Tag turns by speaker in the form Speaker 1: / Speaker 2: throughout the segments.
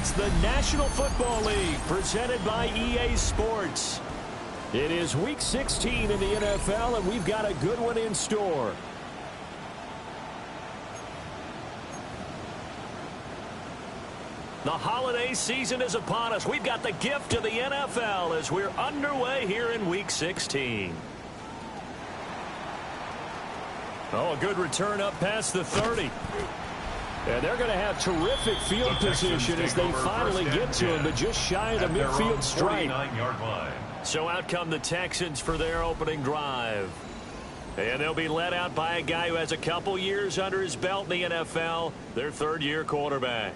Speaker 1: It's the National Football League presented by EA Sports. It is Week 16 in the NFL, and we've got a good one in store. The holiday season is upon us. We've got the gift of the NFL as we're underway here in Week 16. Oh, a good return up past the 30. And they're going to have terrific field position as they finally get to him, but just shy of the midfield stripe. So out come the Texans for their opening drive. And they'll be led out by a guy who has a couple years under his belt in the NFL, their third-year quarterback.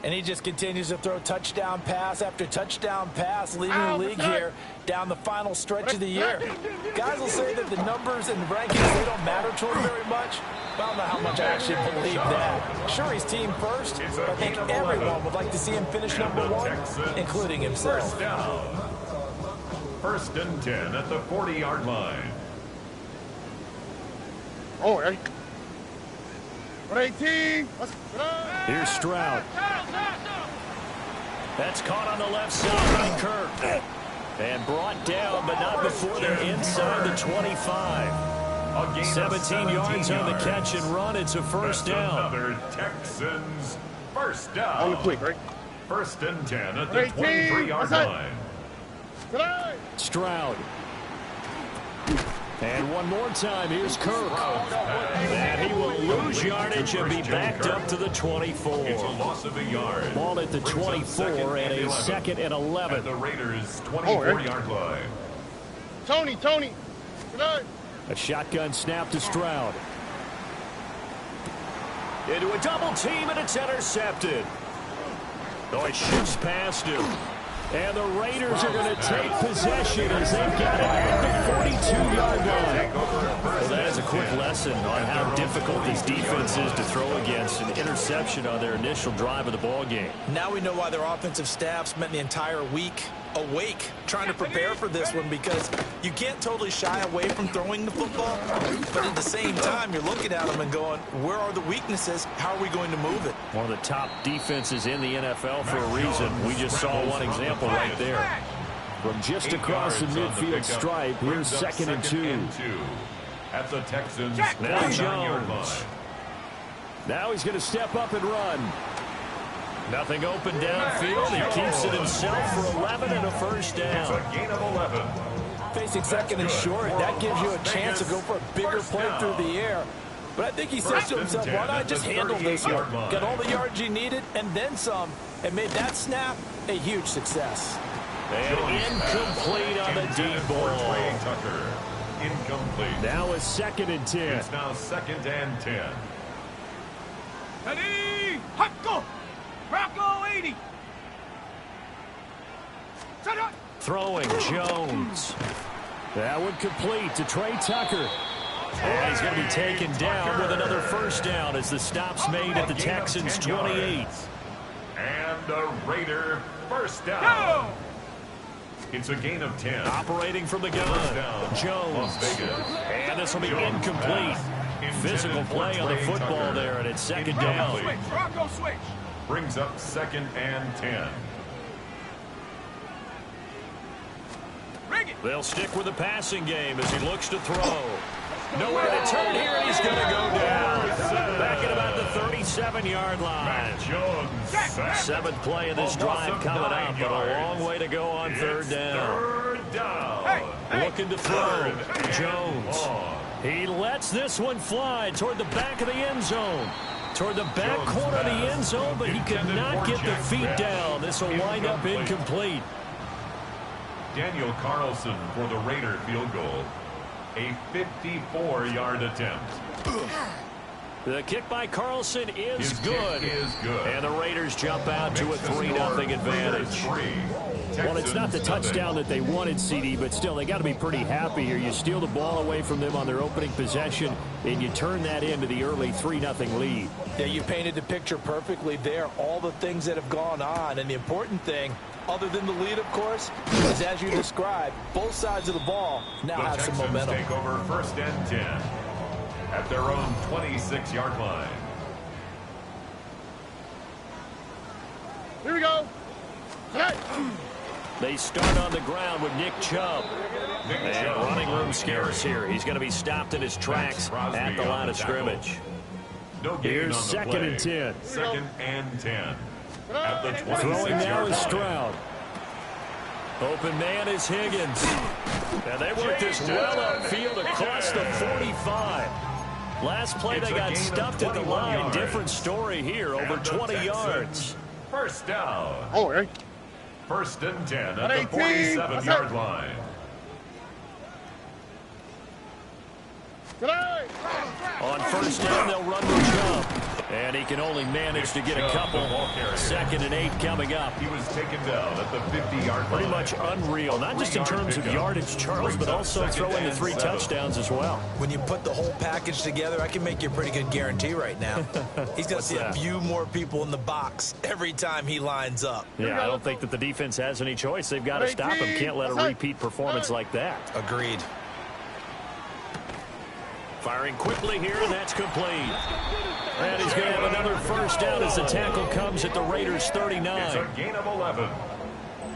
Speaker 2: And he just continues to throw touchdown pass after touchdown pass, leading the league here down the final stretch of the year. Guys will say that the numbers and the rankings, they don't matter to him very much. I don't know how much I actually believe that. Sure, he's team first, but I think everyone would like to see him finish number one, including himself.
Speaker 3: First down. First and 10 at the 40-yard line.
Speaker 4: Oh, 18.
Speaker 1: Here's Stroud. That's caught on the left side by Kirk. And brought down, but not before they're inside the 25. 17 yards on the catch and run. It's a first down.
Speaker 3: Another Texans first down.
Speaker 4: On the quick, right?
Speaker 3: First and 10 at the 23-yard line.
Speaker 1: Stroud. And one more time, here's Kirk. And he will lose yardage and be backed up to the 24.
Speaker 3: It's a loss of a yard.
Speaker 1: Ball at the 24 and a second and 11.
Speaker 3: At the Raiders' 24-yard line.
Speaker 4: Tony.
Speaker 1: A shotgun snap to Stroud. Into a double team, and it's intercepted. Oh, it shoots past him. And the Raiders are going to take possession as they've got it at the 42-yard line. Well, that is a quick lesson on how difficult this defense is to throw against an interception on their initial drive of the ball game.
Speaker 2: Now we know why their offensive staff spent the entire week awake trying to prepare for this one, because you can't totally shy away from throwing the football, but at the same time you're looking at them and going, where are the weaknesses? How are we going to move it?
Speaker 1: One of the top defenses in the NFL for a reason. We just saw one example right there. From just across the midfield stripe, here's second and two.
Speaker 3: At the Texans'
Speaker 1: Now
Speaker 3: 49-yard line.
Speaker 1: Jones. Now he's going to step up and run. Nothing open downfield. He keeps it himself for 11 and a first down.
Speaker 3: It's a gain of 11.
Speaker 2: Facing second and short, that gives you a chance to go for a bigger play through the air. But I think he says to himself, why not just handle this one? Got all the yards you needed and then some, and made that snap a huge success.
Speaker 1: And incomplete on the deep ball.
Speaker 3: Incomplete.
Speaker 1: Now a second and 10.
Speaker 3: It's now second and 10.
Speaker 5: Ready, hot go! Rocco 80.
Speaker 1: Throwing Jones. That one complete to Trey Tucker. And he's going to be taken down with another first down as the stop's made at the Texans' 28.
Speaker 3: And a Raider first down. It's a gain of 10.
Speaker 1: Operating from the gun. Jones. And this will be incomplete. Physical play on the football there, and it's second down.
Speaker 5: Rocco switch.
Speaker 3: Brings up second and 10.
Speaker 1: They'll stick with the passing game as he looks to throw. Nowhere to turn here, and he's going to go down. Back at about the 37-yard line. Seventh play of this drive coming up, but a long way to go on third down. Looking to throw. Jones. He lets this one fly toward the back of the end zone. Toward the back corner of the end zone, but he could not get the feet down. This will wind up incomplete.
Speaker 3: Daniel Carlson for the Raider field goal. A 54-yard attempt.
Speaker 1: The kick by Carlson is good. And the Raiders jump out to a 3-0 advantage. Well, it's not the touchdown that they wanted, CD, but still, they got to be pretty happy here. You steal the ball away from them on their opening possession, and you turn that into the early 3-0 lead.
Speaker 2: Yeah, you painted the picture perfectly there, all the things that have gone on. And the important thing, other than the lead, of course, is, as you described, both sides of the ball now have some momentum.
Speaker 3: Take over first and 10 at their own 26-yard line.
Speaker 4: Here we go. Hey.
Speaker 1: They start on the ground with Nick Chubb. And running room scarce here. He's going to be stopped in his tracks at the line of scrimmage. Here's 2nd and 10.
Speaker 3: 2nd and 10. At the 26
Speaker 1: Throwing now is
Speaker 3: line.
Speaker 1: Stroud. Open man is Higgins. And they work this well upfield across the 45. Last play they got stuffed at the line. Different story here. Over 20 yards.
Speaker 3: First down.
Speaker 4: Oh, right.
Speaker 3: 1st and 10 at the 47-yard line.
Speaker 1: On 1st down, they'll run with Chubb. And he can only manage to get a couple. 2nd and 8 coming up.
Speaker 3: He was taken down at the 50-yard line.
Speaker 1: Pretty much unreal, not just in terms of yardage, Charles, but also throwing the 3 touchdowns as well.
Speaker 2: When you put the whole package together, I can make you a pretty good guarantee right now. He's going to see a few more people in the box every time he lines up.
Speaker 1: Yeah, I don't think that the defense has any choice. They've got to stop him. Can't let a repeat performance like that.
Speaker 2: Agreed.
Speaker 1: Firing quickly here, and that's complete. And he's going to have another first down as the tackle comes at the Raiders' 39.
Speaker 3: It's a gain of 11.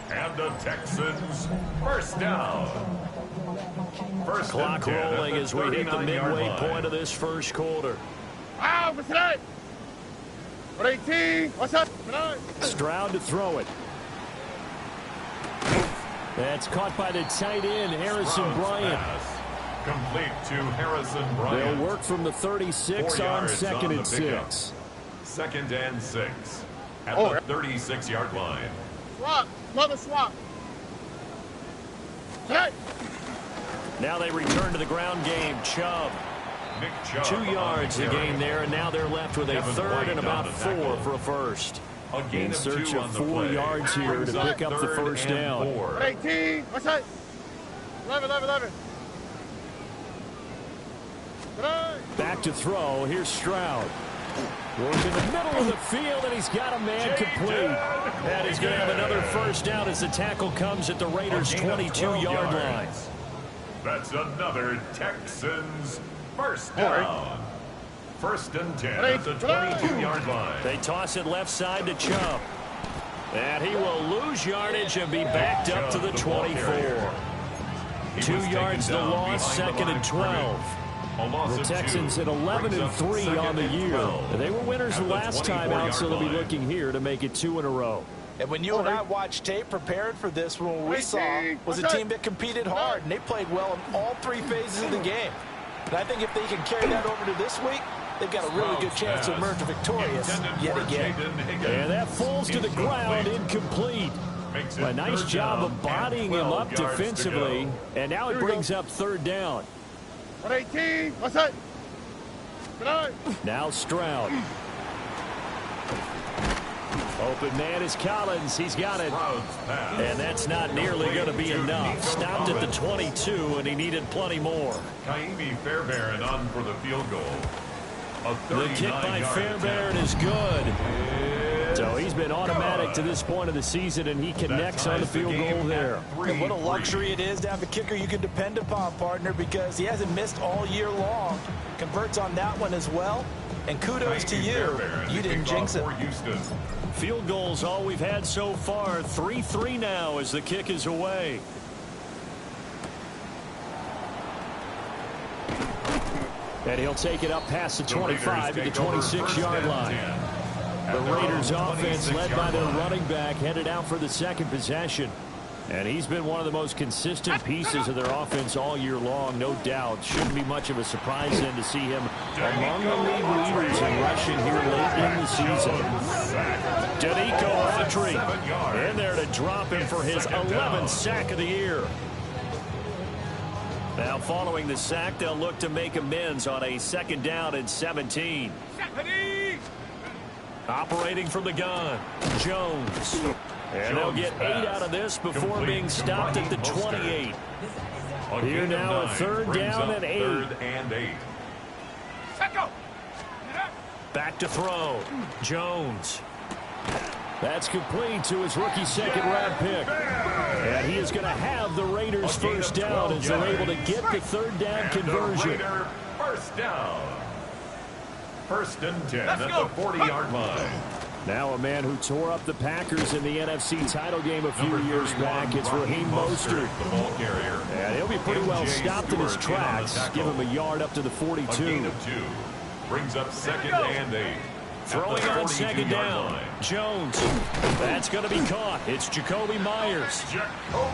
Speaker 3: And the Texans first down. First
Speaker 1: Clock
Speaker 3: and 10
Speaker 1: rolling as we hit the
Speaker 3: 39-yard
Speaker 1: midway
Speaker 3: line.
Speaker 1: point of this first quarter.
Speaker 4: Wow, what's that? 18. What's up?
Speaker 1: Stroud to throw it. That's caught by the tight end, Harrison
Speaker 3: Stroud's
Speaker 1: Bryant.
Speaker 3: pass. Complete to Harrison Bryant.
Speaker 1: They'll work from the 36
Speaker 3: 4
Speaker 1: on
Speaker 3: yards
Speaker 1: 2nd
Speaker 3: on the
Speaker 1: and
Speaker 3: pickup.
Speaker 1: 6.
Speaker 3: 2nd and 6 at the 36-yard line.
Speaker 4: Swap. Mother swap. Hey.
Speaker 1: Now they return to the ground game. Chubb.
Speaker 3: Nick Chubb
Speaker 1: 2
Speaker 3: on
Speaker 1: yards
Speaker 3: the
Speaker 1: to
Speaker 3: carry.
Speaker 1: gain there, and now they're left with a
Speaker 3: Kevin
Speaker 1: 3rd
Speaker 3: White
Speaker 1: and about
Speaker 3: on the
Speaker 1: 4
Speaker 3: tackle.
Speaker 1: for a first.
Speaker 3: A gain
Speaker 1: In
Speaker 3: of
Speaker 1: search
Speaker 3: 2
Speaker 1: of
Speaker 3: on the
Speaker 1: 4
Speaker 3: play.
Speaker 1: yards here to
Speaker 3: Brings up
Speaker 1: pick up the
Speaker 3: 3rd
Speaker 1: first
Speaker 3: and
Speaker 1: down.
Speaker 3: 4.
Speaker 4: 18. What's that? 11.
Speaker 1: Back to throw. Here's Stroud. Goes in the middle of the field, and he's got a man complete. And he's going to have another first down as the tackle comes at the Raiders' 22-yard line.
Speaker 3: That's another Texans first down. 1st and 10 at the 22-yard line.
Speaker 1: They toss it left side to Chubb. And he will lose yardage and be backed up to the 24. 2 yards the loss, 2nd and 12. The Texans at 11 and 3 on the year. They were winners the last time out, so they'll be looking here to make it 2 in a row.
Speaker 2: And when you and I watched tape prepared for this, what we saw was a team that competed hard, and they played well in all 3 phases of the game. And I think if they can carry that over to this week, they've got a really good chance to emerge victorious yet again.
Speaker 1: And that falls to the ground, incomplete. A nice job of bodying him up defensively. And now it brings up 3rd down.
Speaker 4: 18. What's that?
Speaker 1: Now Stroud. Open man is Collins. He's got it. And that's not nearly going to be enough. Stopped at the 22, and he needed plenty more.
Speaker 3: Kaimi Fairbairn on for the field goal.
Speaker 1: The kick by Fairbairn is good. So he's been automatic to this point of the season, and he connects on the field goal there.
Speaker 2: And what a luxury it is to have a kicker you can depend upon, partner, because he hasn't missed all year long. Converts on that one as well. And kudos to you. You didn't jinx it.
Speaker 1: Field goals all we've had so far. 3-3 now as the kick is away. And he'll take it up past the 25 to the 26-yard line. The Raiders offense led by their running back headed out for the 2nd possession. And he's been one of the most consistent pieces of their offense all year long, no doubt. Shouldn't be much of a surprise then to see him among the league leaders in rushing here late in the season. Danico Autry in there to drop him for his 11th sack of the year. Now following the sack, they'll look to make amends on a 2nd down and 17. Operating from the gun, Jones. And they'll get 8 out of this before being stopped at the 28. Here now a 3rd down and 8. Back to throw. Jones. That's complete to his rookie 2nd-round pick. And he is going to have the Raiders first down as they're able to get the 3rd down conversion.
Speaker 3: First down. 1st and 10 at the 40-yard line.
Speaker 1: Now a man who tore up the Packers in the NFC title game a few years back. It's Raheem Mostert.
Speaker 3: The ball carrier.
Speaker 1: And he'll be pretty well stopped in his tracks. Give him a yard up to the 42.
Speaker 3: A gain of 2. Brings up 2nd and 8.
Speaker 1: Throwing on 2nd down. Jones. That's going to be caught. It's Jakobi Meyers.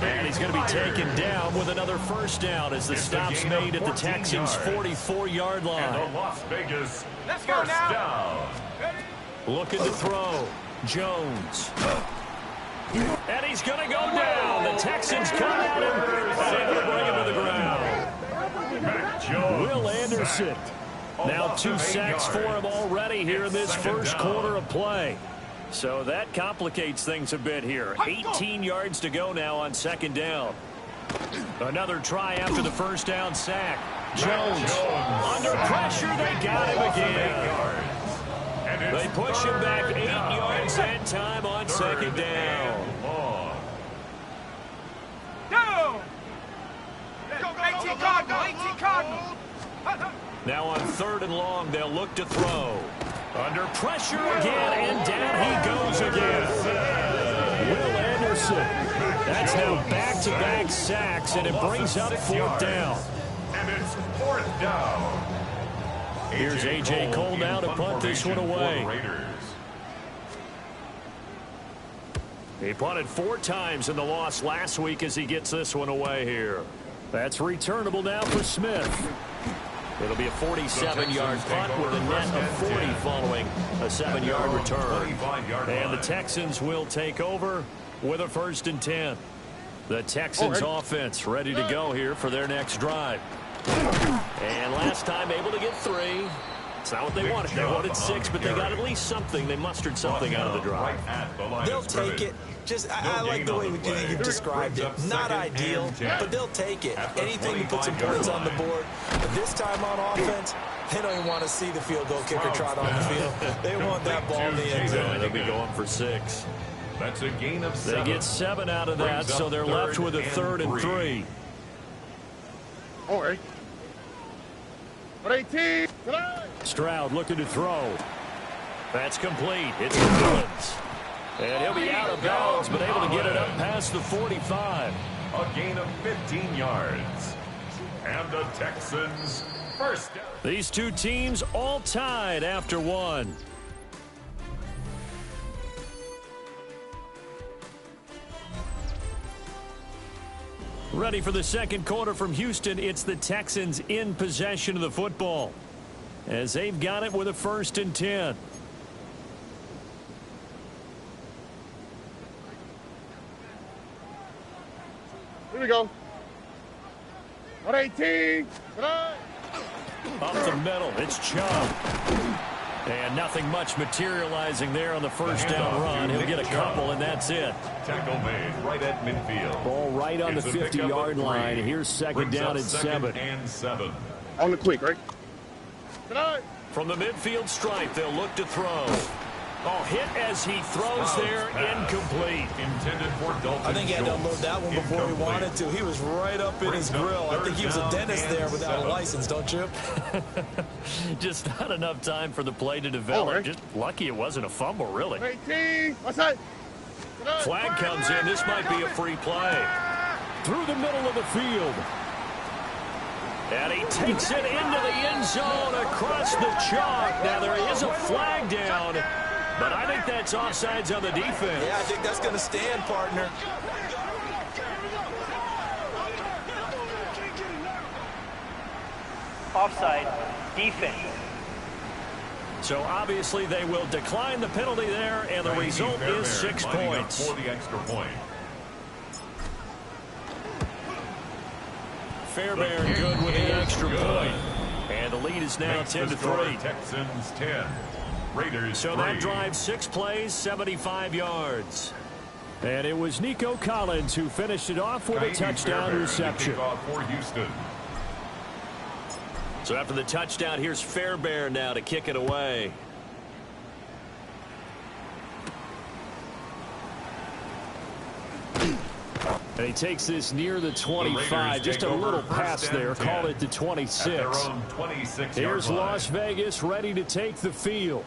Speaker 1: And he's going to be taken down with another 1st down as the stop's made at the Texans' 44-yard line.
Speaker 3: And the Las Vegas
Speaker 5: Let's go
Speaker 3: 1st
Speaker 5: now.
Speaker 3: down.
Speaker 1: Looking to throw. Jones. And he's going to go down. The Texans come at him. And they bring him to the ground.
Speaker 3: Mac Jones.
Speaker 1: Will Anderson. Now 2 sacks for him already here in this first quarter of play. So that complicates things a bit here. 18 yards to go now on 2nd down. Another try after the 1st down sack. Jones under pressure. They got him again. They push him back 8 yards that time on 2nd down.
Speaker 5: Down. Go, 18 Cardinal. 18 Cardinal.
Speaker 1: Now on 3rd and long, they'll look to throw. Under pressure again, and down he goes again. Will Anderson. That's now back-to-back sacks, and it brings up 4th down.
Speaker 3: And it's 4th down.
Speaker 1: Here's A.J. Cole now to punt this one away. He punted 4 times in the loss last week as he gets this one away here. That's returnable now for Smith. It'll be a 47-yard punt with a net of 40 following a 7-yard return. And the Texans will take over with a 1st and 10. The Texans offense ready to go here for their next drive. And last time able to get 3. It's not what they wanted. They wanted 6, but they got at least something. They mustered something out of the drive.
Speaker 2: They'll take it. I like the way you described it. Not ideal, but they'll take it. Anything to put some points on the board. But this time on offense, they don't even want to see the field goal kicker trot on the field. They want that ball in the end zone.
Speaker 1: They'll be going for 6.
Speaker 3: That's a gain of 7.
Speaker 1: They get 7 out of that, so they're left with a 3rd and 3.
Speaker 4: All right. 18.
Speaker 1: Stroud looking to throw. That's complete. It's Collins. And he'll be out of bounds, but able to get it up past the 45.
Speaker 3: A gain of 15 yards. And the Texans 1st down.
Speaker 1: These 2 teams all tied after 1. Ready for the 2nd quarter from Houston. It's the Texans in possession of the football as they've got it with a 1st and 10.
Speaker 4: Here we go. 118.
Speaker 1: Up the middle, it's Chubb. And nothing much materializing there on the 1st down run. He'll get a couple, and that's it.
Speaker 3: Tackle made right at midfield.
Speaker 1: Ball right on the 50-yard line. Here's 2nd down and 7.
Speaker 3: And 7.
Speaker 4: On the quick, right?
Speaker 1: From the midfield stripe, they'll look to throw. Oh, hit as he throws there, incomplete.
Speaker 3: Intended for Dalton
Speaker 2: I think he had to unload that one before he wanted to. He was right up in his grill. I think he was a dentist there without a license, don't you?
Speaker 1: Just not enough time for the play to develop. Just lucky it wasn't a fumble, really.
Speaker 4: 18. What's that?
Speaker 1: Flag comes in. This might be a free play. Through the middle of the field. And he takes it into the end zone across the chalk. Now there is a flag down, but I think that's offsides on the defense.
Speaker 2: Yeah, I think that's going to stand, partner.
Speaker 6: Offside, defense.
Speaker 1: So obviously they will decline the penalty there, and the result is 6 points.
Speaker 3: For the extra point.
Speaker 1: Fairbairn good with the extra point. And the lead is now 10-3.
Speaker 3: Texans 10. Raiders
Speaker 1: So
Speaker 3: 3.
Speaker 1: that drive 6 plays, 75 yards. And it was Nico Collins who finished it off with a touchdown reception.
Speaker 3: For Houston.
Speaker 1: So after the touchdown, here's Fairbairn now to kick it away. And he takes this near the 25. Just a little pass there. Called it to 26. Here's Las Vegas ready to take the field.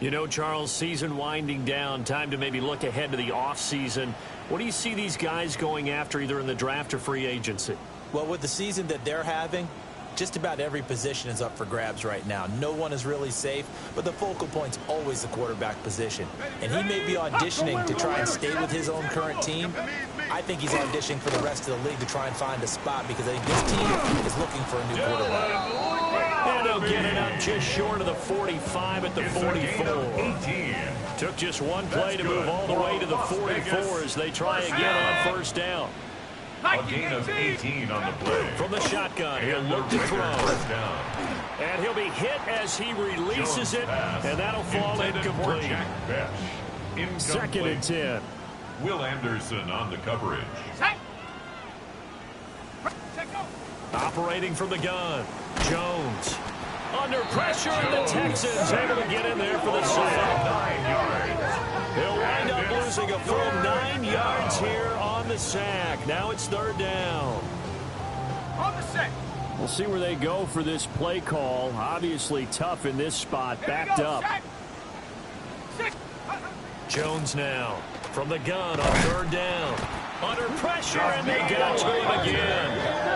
Speaker 1: You know, Charles, season winding down, time to maybe look ahead to the offseason. What do you see these guys going after either in the draft or free agency?
Speaker 2: Well, with the season that they're having, just about every position is up for grabs right now. No one is really safe, but the focal point's always the quarterback position. And he may be auditioning to try and stay with his own current team. I think he's auditioning for the rest of the league to try and find a spot because I think this team is looking for a new quarterback.
Speaker 1: And he'll get it up just short of the 45 at the 44. Took just one play to move all the way to the 44 as they try again on first down.
Speaker 3: A gain of 18 on the play.
Speaker 1: From the shotgun, he'll look to throw. And he'll be hit as he releases it, and that'll fall incomplete. 2nd and 10.
Speaker 3: Will Anderson on the coverage.
Speaker 1: Operating from the gun, Jones. Under pressure, and the Texans able to get in there for the sack.
Speaker 3: 9 yards.
Speaker 1: He'll wind up losing a full 9 yards here on the sack. Now it's 3rd down.
Speaker 5: On the set.
Speaker 1: We'll see where they go for this play call. Obviously tough in this spot, backed up. Jones now from the gun on 3rd down. Under pressure, and they got to him again.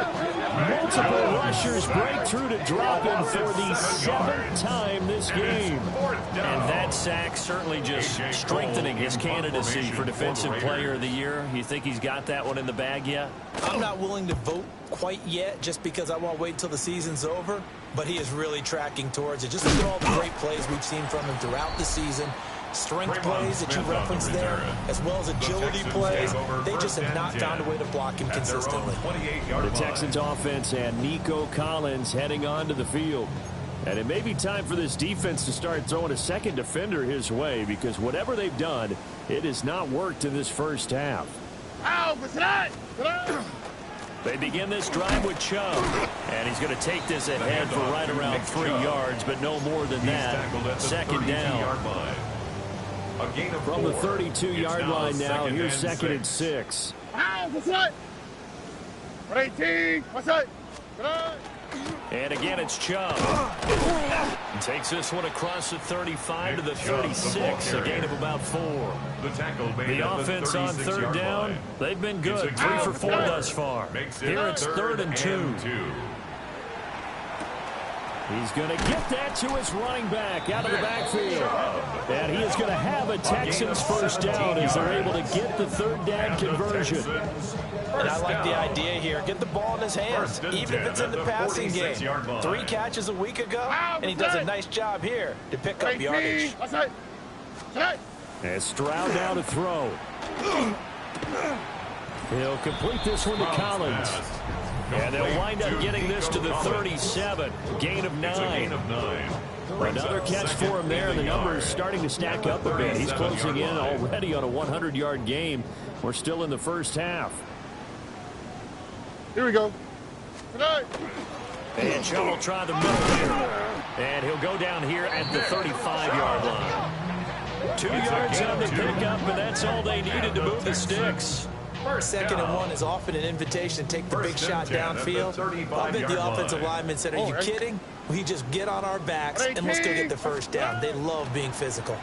Speaker 1: Multiple rushers break through to drop him for the 7th time this game. And that sack certainly just strengthening his candidacy for Defensive Player of the Year. You think he's got that one in the bag yet?
Speaker 2: I'm not willing to vote quite yet just because I want to wait until the season's over, but he is really tracking towards it. Just look at all the great plays we've seen from him throughout the season. Strength plays that you referenced there, as well as agility plays. They just have not found a way to block him consistently.
Speaker 1: The Texans offense and Nico Collins heading onto the field. And it may be time for this defense to start throwing a second defender his way because whatever they've done, it has not worked in this first half. They begin this drive with Chubb. And he's going to take this ahead for right around 3 yards, but no more than that. 2nd down. From the 32-yard line now, here's 2nd and 6. And again, it's Chubb. Takes this one across the 35 to the 36, a gain of about 4. The offense on 3rd down, they've been good, 3 for 4 thus far. Here it's 3rd and 2. He's going to get that to his running back out of the backfield. And he is going to have a Texans first down as they're able to get the 3rd down conversion.
Speaker 2: And I like the idea here. Get the ball in his hands, even if it's in the passing game. 3 catches a week ago, and he does a nice job here to pick up yardage.
Speaker 1: And Stroud now to throw. He'll complete this one to Collins. And they'll wind up getting this to the 37. Gain of 9. Another catch for him there, and the numbers starting to stack up a bit. He's closing in already on a 100-yard game. We're still in the first half.
Speaker 4: Here we go.
Speaker 1: And Chubb will try the middle here. And he'll go down here at the 35-yard line. 2 yards on the pickup, and that's all they needed to move the sticks.
Speaker 2: 2nd and 1 is often an invitation to take the big shot downfield. I bet the offensive lineman said, are you kidding? We just get on our backs and let's go get the first down. They love being physical.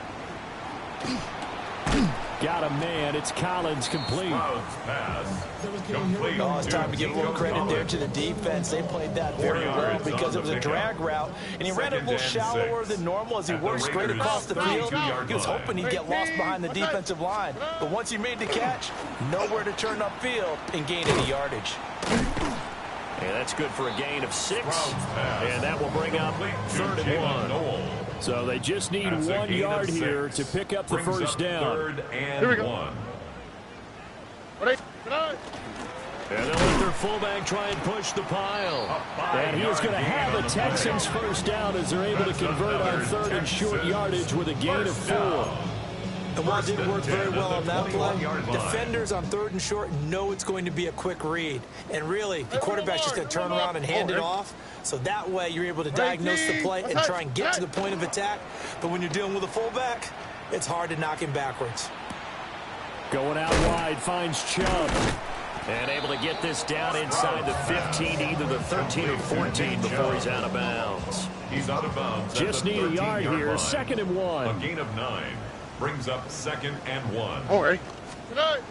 Speaker 1: Got a man. It's Collins complete.
Speaker 2: Oh, it's time to give a little credit there to the defense. They played that very well because it was a drag route, and he ran it a little shallower than normal as he worked straight across the field. He was hoping he'd get lost behind the defensive line, but once he made the catch, nowhere to turn upfield and gain any yardage.
Speaker 1: And that's good for a gain of 6, and that will bring up 3rd and 1. So they just need 1 yard here to pick up the first down.
Speaker 3: 3rd and 1.
Speaker 1: And they'll let their fullback try and push the pile. And he is going to have a Texans first down as they're able to convert on 3rd and short yardage with a gain of 4.
Speaker 2: And while it didn't work very well on that play, defenders on 3rd and short know it's going to be a quick read. And really, the quarterback's just going to turn around and hand it off. So that way, you're able to diagnose the play and try and get to the point of attack. But when you're dealing with a fullback, it's hard to knock him backwards.
Speaker 1: Going out wide, finds Chubb. And able to get this down inside the 15, either the 13 or 14 before he's out of bounds.
Speaker 3: He's out of bounds.
Speaker 1: Just need a yard here,
Speaker 3: line.
Speaker 1: 2nd and 1.
Speaker 3: A gain of 9 brings up 2nd and 1.
Speaker 4: All right. Tonight.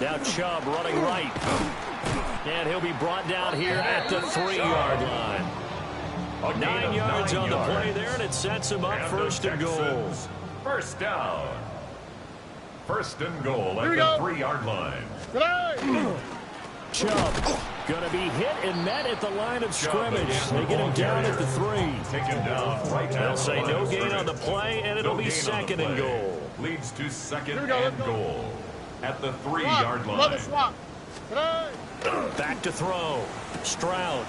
Speaker 1: Now Chubb running right. And he'll be brought down here at the 3-yard line. 9 yards on the play there, and it sets him up first and goal.
Speaker 3: First down. First and goal at the 3-yard line.
Speaker 1: Chubb going to be hit and met at the line of scrimmage. They get him down at the 3.
Speaker 3: Take him down right now.
Speaker 1: They'll say no gain on the play, and it'll be 2nd and goal.
Speaker 3: Leads to 2nd and goal at the 3-yard line.
Speaker 1: Back to throw. Stroud.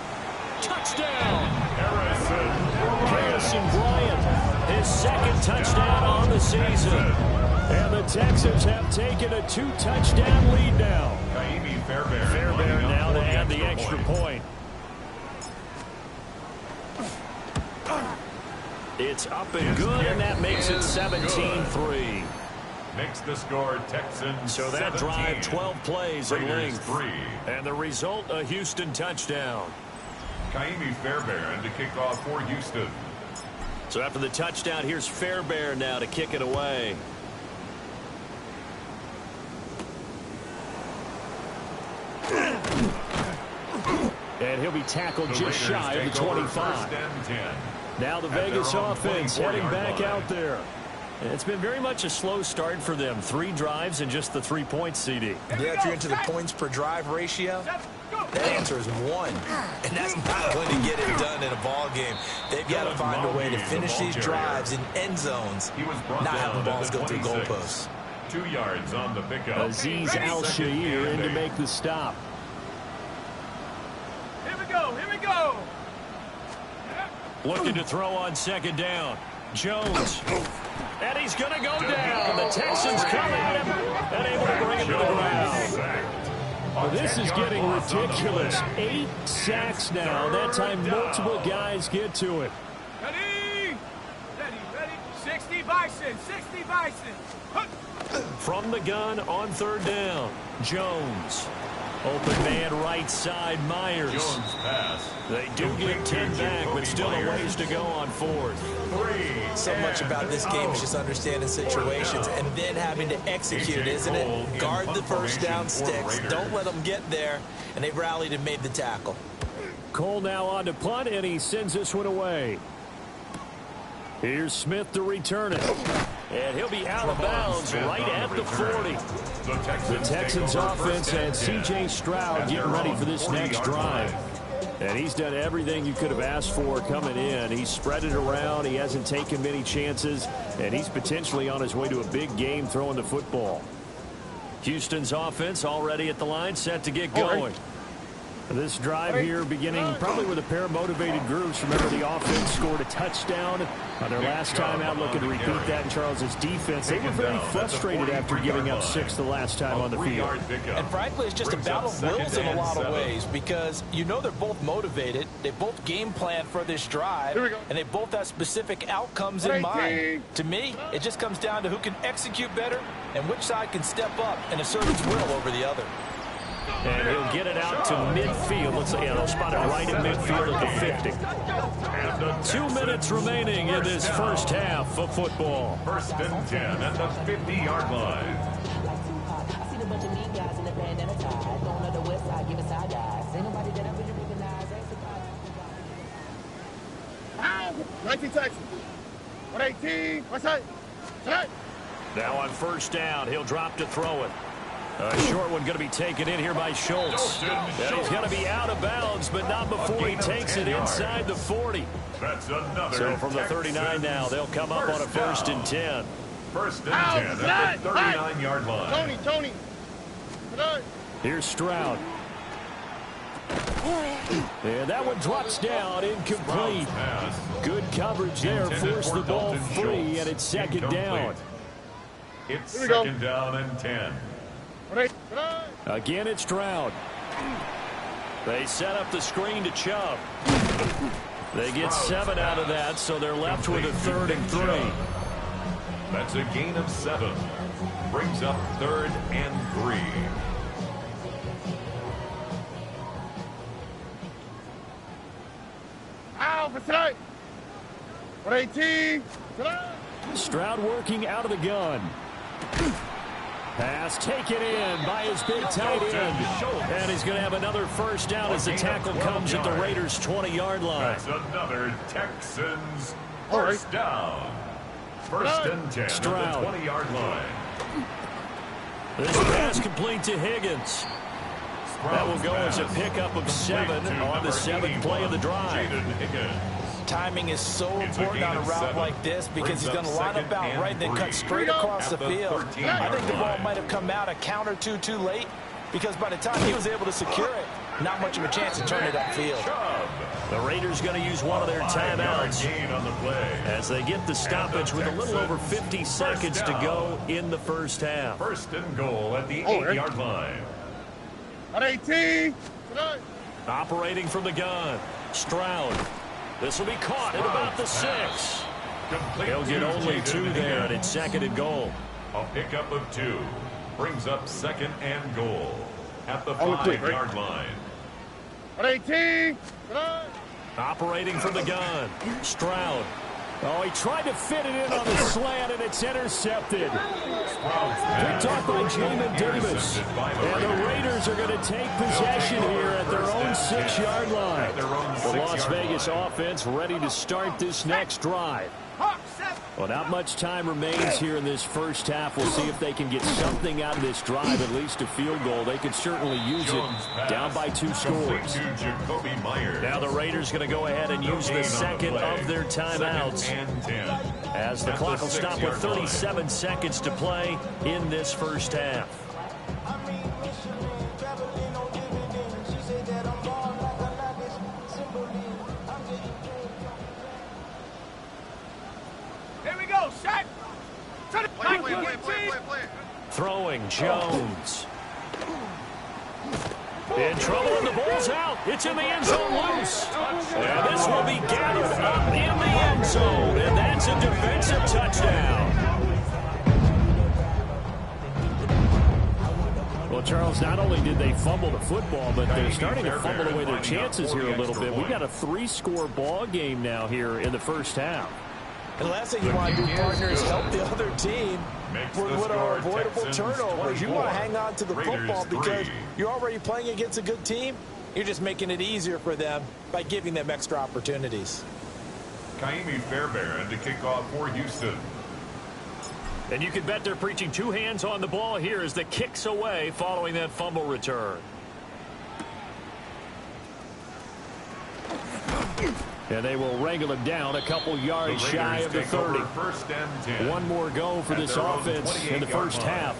Speaker 1: Touchdown.
Speaker 3: Harrison
Speaker 1: Bryant. His 2nd touchdown on the season. And the Texans have taken a 2-touchdown lead now. Fairbairn now to add the extra point. It's up and good, and that makes it 17-3.
Speaker 3: Makes the score Texans.
Speaker 1: So that
Speaker 3: 17.
Speaker 1: drive, 12 plays in
Speaker 3: Raiders
Speaker 1: length.
Speaker 3: 3.
Speaker 1: And the result, a Houston touchdown.
Speaker 3: Kaimi Fairbairn to kick off for Houston.
Speaker 1: So after the touchdown, here's Fairbairn now to kick it away. And he'll be tackled just shy of the 25. Now the Vegas offense heading back out there. And it's been very much a slow start for them. 3 drives and just the 3 points, CD.
Speaker 2: Yeah, if you're into the points per drive ratio, that answer is 1. And that's not going to get it done in a ball game. They've got to find a way to finish these drives in end zones, not have the balls go through goalposts.
Speaker 3: 2 yards on the pickup.
Speaker 1: Azeez Al-Shaair in to make the stop.
Speaker 5: Here we go. Here we go.
Speaker 1: Looking to throw on 2nd down. Jones. And he's going to go down. The Texans come at him and able to bring him to the ground. Well, this is getting ridiculous. 8 sacks now. That time multiple guys get to it.
Speaker 5: Ready. 60 Bison. 60 Bison.
Speaker 1: From the gun on 3rd down. Jones. Open man right side, Myers.
Speaker 3: Jones pass.
Speaker 1: They do get 10 back, but still a ways to go on 4th.
Speaker 2: So much about this game is just understanding situations and then having to execute, isn't it? Guard the first down sticks. Don't let them get there. And they rallied and made the tackle.
Speaker 1: Cole now on to punt, and he sends this one away. Here's Smith to return it. And he'll be out of bounds right at the 40. The Texans offense and C.J. Stroud getting ready for this next drive. And he's done everything you could have asked for coming in. He's spread it around. He hasn't taken many chances. And he's potentially on his way to a big game throwing the football. Houston's offense already at the line, set to get going. This drive here beginning probably with a pair of motivated groups. Remember, the offense scored a touchdown on their last time out, looking to repeat that in Charles's defense. They were very frustrated after giving up 6 the last time on the field.
Speaker 2: And frankly, it's just a battle of wills in a lot of ways, because you know they're both motivated. They both game plan for this drive, and they both have specific outcomes in mind. To me, it just comes down to who can execute better and which side can step up and assert its will over the other.
Speaker 1: And he'll get it out to midfield. Looks like they'll spot it right at midfield at the 50. 2 minutes remaining in this first half of football.
Speaker 3: 1st and 10 at the 50-yard line.
Speaker 7: I seen a bunch of mean guys in the bandana tie. Don't know the west side, give us side guys. Ain't nobody that I really recognize.
Speaker 4: 19 Texans. 118. What's that?
Speaker 1: Now on 1st down, he'll drop to throw it. A short one going to be taken in here by Schultz. And he's going to be out of bounds, but not before he takes it inside the 40.
Speaker 3: That's another.
Speaker 1: So from the 39 now, they'll come up on a 1st and 10.
Speaker 3: 1st and 10 at the 39-yard line.
Speaker 4: Tony.
Speaker 1: Here's Stroud. And that one drops down, incomplete. Good coverage there, forced the ball free, and it's 2nd down.
Speaker 3: It's 2nd down and 10.
Speaker 1: Again, it's Stroud. They set up the screen to Chubb. They get 7 out of that, so they're left with a 3rd and 3.
Speaker 3: That's a gain of 7. Brings up 3rd and 3.
Speaker 4: tonight. 118. Tonight.
Speaker 1: Stroud working out of the gun. Pass taken in by his big tight end. And he's going to have another first down as the tackle comes at the Raiders' 20-yard line.
Speaker 3: That's another Texans first down. First and 10
Speaker 1: Stroud.
Speaker 3: at the 20-yard line.
Speaker 1: This pass complete to Higgins. That will go as a pickup of 7 on the 7th play of the drive.
Speaker 2: Timing is so important on a route like this because he's going to line up out right and then cut straight across the field. I think the ball might have come out a count or two too late because by the time he was able to secure it, not much of a chance to turn it upfield.
Speaker 1: The Raiders going to use one of their timeouts as they get the stoppage with a little over 50 seconds to go in the first half.
Speaker 3: First and goal at the 8-yard line.
Speaker 4: 118.
Speaker 1: Operating from the gun, Stroud. This will be caught at about the 6. He'll get only 2 there, and it's second and goal.
Speaker 3: A pickup of 2 brings up second and goal at the 5-yard line.
Speaker 4: 118.
Speaker 1: Operating from the gun, Stroud. Oh, he tried to fit it in on the slant, and it's intercepted. Picked off by Jamin Davis. And the Raiders are going to take possession here at their own 6-yard line. The Las Vegas offense ready to start this next drive. Well, not much time remains here in this first half. We'll see if they can get something out of this drive, at least a field goal. They could certainly use it down by 2 scores. Now the Raiders going to go ahead and use the second of their timeouts as the clock will stop with 37 seconds to play in this first half. Throwing Jones. In trouble and the ball's out. It's in the end zone loose. And this will be gathered up in the end zone. And that's a defensive touchdown. Well, Charles, not only did they fumble the football, but they're starting to fumble away their chances here a little bit. We got a 3-score ball game now here in the first half.
Speaker 2: And the last thing you want to do, partner, is help the other team with what are avoidable turnovers. You want to hang on to the football because you're already playing against a good team. You're just making it easier for them by giving them extra opportunities.
Speaker 3: Kaimi Fairbairn to kick off for Houston.
Speaker 1: And you can bet they're preaching 2 hands on the ball here as the kick's away following that fumble return. And they will wrangle him down a couple yards shy of the 30. One more go for this offense in the first half.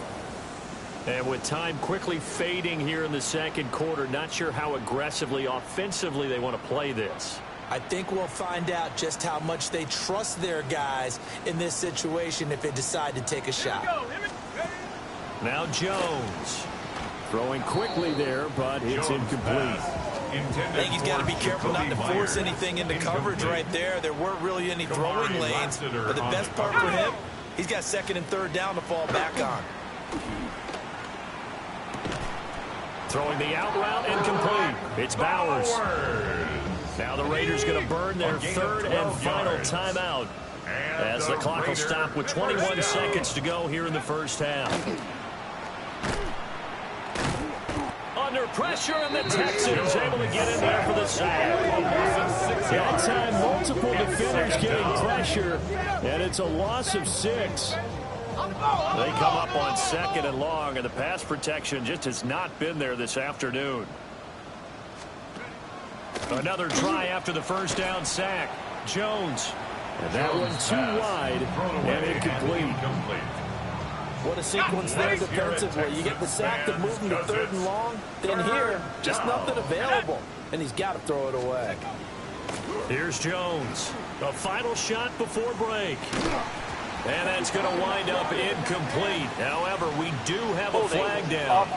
Speaker 1: And with time quickly fading here in the second quarter, not sure how aggressively, offensively they want to play this.
Speaker 2: I think we'll find out just how much they trust their guys in this situation if they decide to take a shot.
Speaker 1: Now Jones throwing quickly there, but it's incomplete.
Speaker 2: I think he's got to be careful not to force anything into coverage right there. There weren't really any throwing lanes, but the best part for him, he's got second and third down to fall back on.
Speaker 1: Throwing the out route incomplete. It's Bowers. Now the Raiders going to burn their third and final timeout as the clock will stop with 21 seconds to go here in the first half. Under pressure, and the Texans able to get in there for the sack. That time, multiple defenders getting pressure, and it's a loss of 6. They come up on second and long, and the pass protection just has not been there this afternoon. Another try after the first down sack. Jones. And that one too wide and incomplete.
Speaker 2: What a sequence there defensively. You get the sack to move him to third and long. Then here, just nothing available. And he's got to throw it away.
Speaker 1: Here's Jones. The final shot before break. And that's going to wind up incomplete. However, we do have a flag down.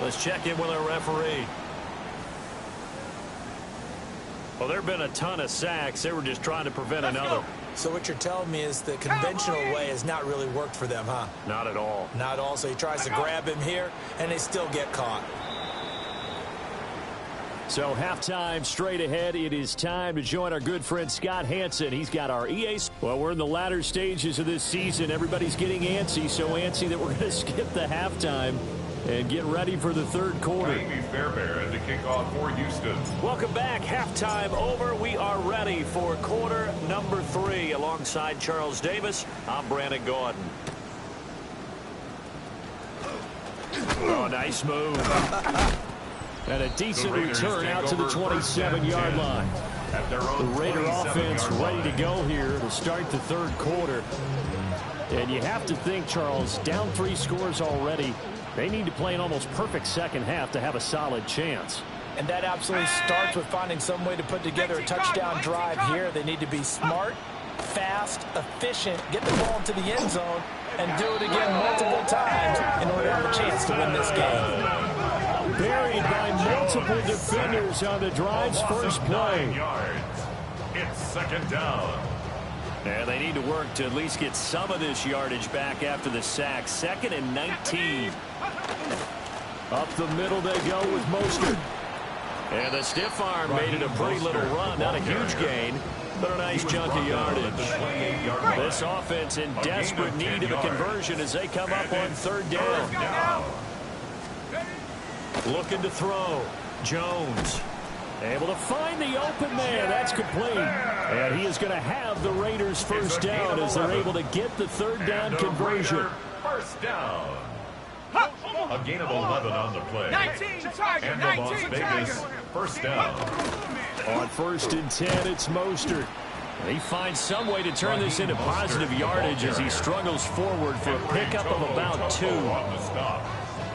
Speaker 1: Let's check in with our referee. Well, there have been a ton of sacks. They were just trying to prevent another.
Speaker 2: So what you're telling me is the conventional way has not really worked for them, huh?
Speaker 1: Not at all.
Speaker 2: Not at all. So he tries to grab him here, and they still get caught.
Speaker 1: So halftime straight ahead. It is time to join our good friend Scott Hanson. He's got our EA. Well, we're in the latter stages of this season. Everybody's getting antsy, so antsy that we're going to skip the halftime and get ready for the third quarter.
Speaker 3: Jamie Fairbairn to kick off for Houston.
Speaker 1: Welcome back. Halftime over. We are ready for quarter number 3. Alongside Charles Davis, I'm Brandon Gordon. Oh, nice move. And a decent return out to the 27-yard line. The Raider offense ready to go here to start the third quarter. And you have to think, Charles, down 3 scores already. They need to play an almost perfect second half to have a solid chance.
Speaker 2: And that absolutely starts with finding some way to put together a touchdown drive here. They need to be smart, fast, efficient, get the ball into the end zone, and do it again multiple times in order to have a chance to win this game.
Speaker 1: Buried by multiple defenders on the drive's first play.
Speaker 3: It's second down.
Speaker 1: And they need to work to at least get some of this yardage back after the sack. 2nd and 19. Up the middle they go with Mostert. And the stiff arm made it a pretty little run. Not a huge gain, but a nice chunk of yardage. This offense in desperate need of a conversion as they come up on 3rd down. Looking to throw. Jones. Able to find the open man. That's complete. And he is going to have the Raiders first down as they're able to get the 3rd down conversion.
Speaker 3: First down. A gain of 11 on the play.
Speaker 5: 19 Tiger,
Speaker 3: And the Las Vegas first down.
Speaker 1: On 1st and 10, it's Mostert. He finds some way to turn this into positive yardage as he struggles forward for a pickup of about 2.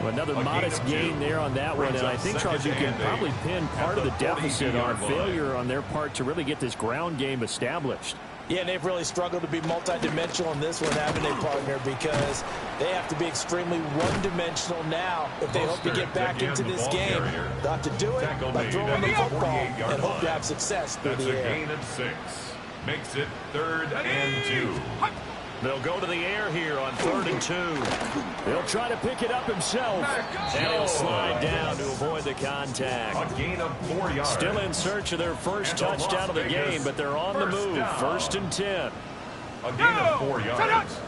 Speaker 1: Another modest gain there on that one, and I think, Charles, you can probably pin part of the deficit on failure on their part to really get this ground game established.
Speaker 2: Yeah, and they've really struggled to be multidimensional in this one, haven't they, partner? Because they have to be extremely one-dimensional now if they hope to get back into this game. They'll have to do it by throwing the football and hope to have success through the air.
Speaker 3: That's a gain of 6. Makes it 3rd and 2.
Speaker 1: They'll go to the air here on 3rd and 2. He'll try to pick it up himself, and he'll slide down to avoid the contact.
Speaker 3: A gain of 4 yards.
Speaker 1: Still in search of their first touchdown of the game, but they're on the move. 1st and 10.
Speaker 3: A gain of 4 yards.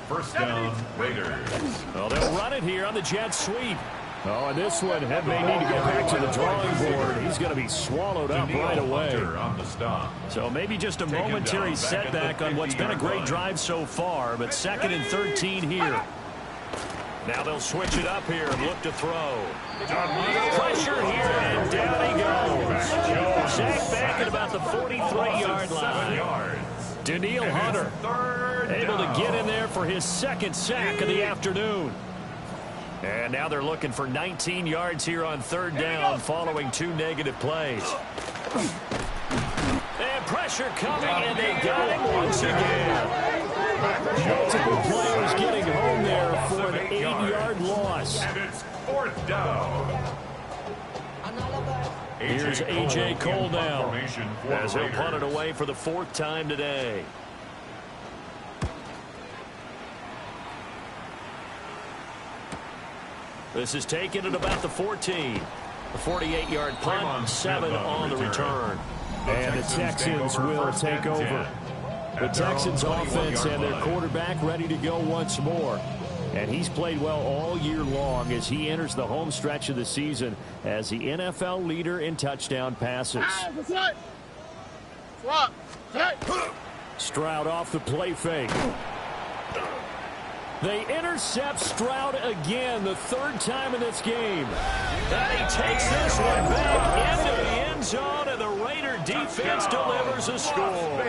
Speaker 3: First down, Raiders.
Speaker 1: Well, they'll run it here on the jet sweep. Oh, and this one may need to go back to the drawing board. He's going to be swallowed up right away.
Speaker 3: On the stop.
Speaker 1: So maybe just a momentary setback on what's been a great drive so far, but 2nd and 13 here. Now they'll switch it up here and look to throw. Pressure here, and down he goes. Sacked back at about the 43-yard line. Danielle Hunter able to get in there for his 2nd sack of the afternoon. And now they're looking for 19 yards here on 3rd down following 2 negative plays. And pressure coming, and they got him once again. Multiple players getting home there for an 8-yard loss.
Speaker 3: And it's 4th down.
Speaker 1: Here's A.J. Cole now as he'll punt it away for the 4th time today. This is taken at about the 14. A 48-yard punt, 7 on the return. And the Texans will take over. The Texans offense and their quarterback ready to go once more. And he's played well all year long as he enters the home stretch of the season as the NFL leader in touchdown passes. Stroud off the play fake. They intercept Stroud again, the 3rd time in this game. And he takes this one back into the end zone, and the Raider defense delivers a score.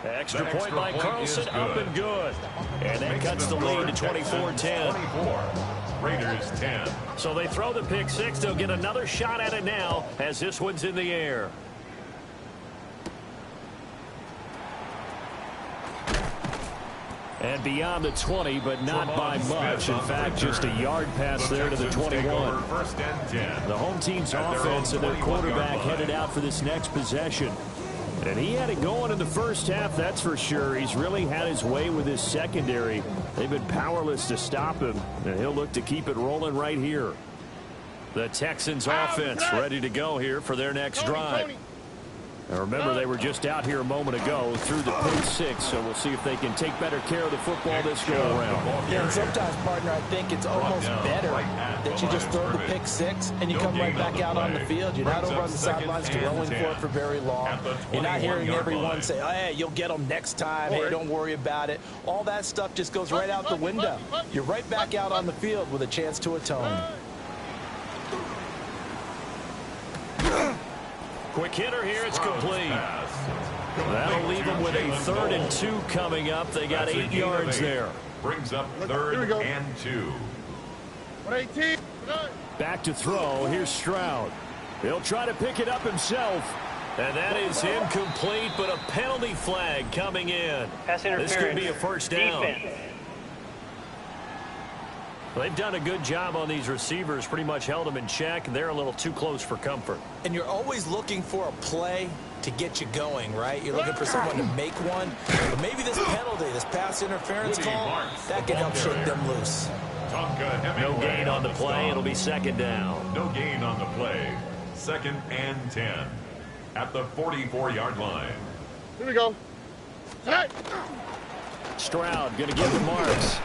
Speaker 1: Extra point by Carlson, up and good. And that cuts the lead to 24-10.
Speaker 3: Raiders 10.
Speaker 1: So they throw the pick 6. They'll get another shot at it now as this one's in the air. And beyond the 20, but not by much. In fact, just a yard pass there to the 21. The home team's offense and their quarterback headed out for this next possession. And he had it going in the first half, that's for sure. He's really had his way with his secondary. They've been powerless to stop him, and he'll look to keep it rolling right here. The Texans offense ready to go here for their next drive. Now remember, they were just out here a moment ago through the pick six, so we'll see if they can take better care of the football this go-around.
Speaker 2: Yeah, and sometimes, partner, I think it's almost better that you just throw the pick six and you come right back out on the field. You're not over on the sidelines dwelling for it for very long. You're not hearing everyone say, oh, hey, you'll get them next time. Hey, don't worry about it. All that stuff just goes right out the window. You're right back out on the field with a chance to atone.
Speaker 1: Quick hitter here, it's complete. That'll leave them with a 3rd and 2 coming up. They got 8 yards there.
Speaker 3: Brings up 3rd and 2.
Speaker 4: 118.
Speaker 1: Back to throw. Here's Stroud. He'll try to pick it up himself. And that is incomplete, but a penalty flag coming in.
Speaker 6: Pass interference.
Speaker 1: This could be a first down.
Speaker 6: Defense.
Speaker 1: They've done a good job on these receivers, pretty much held them in check, and they're a little too close for comfort.
Speaker 2: And you're always looking for a play to get you going, right? You're looking for someone to make one. But maybe this penalty, this pass interference call, that can help shake them loose.
Speaker 1: No gain on the play. It'll be 2nd down.
Speaker 3: No gain on the play. 2nd and 10 at the 44-yard line.
Speaker 4: Here we go.
Speaker 1: Stroud going to get the marks.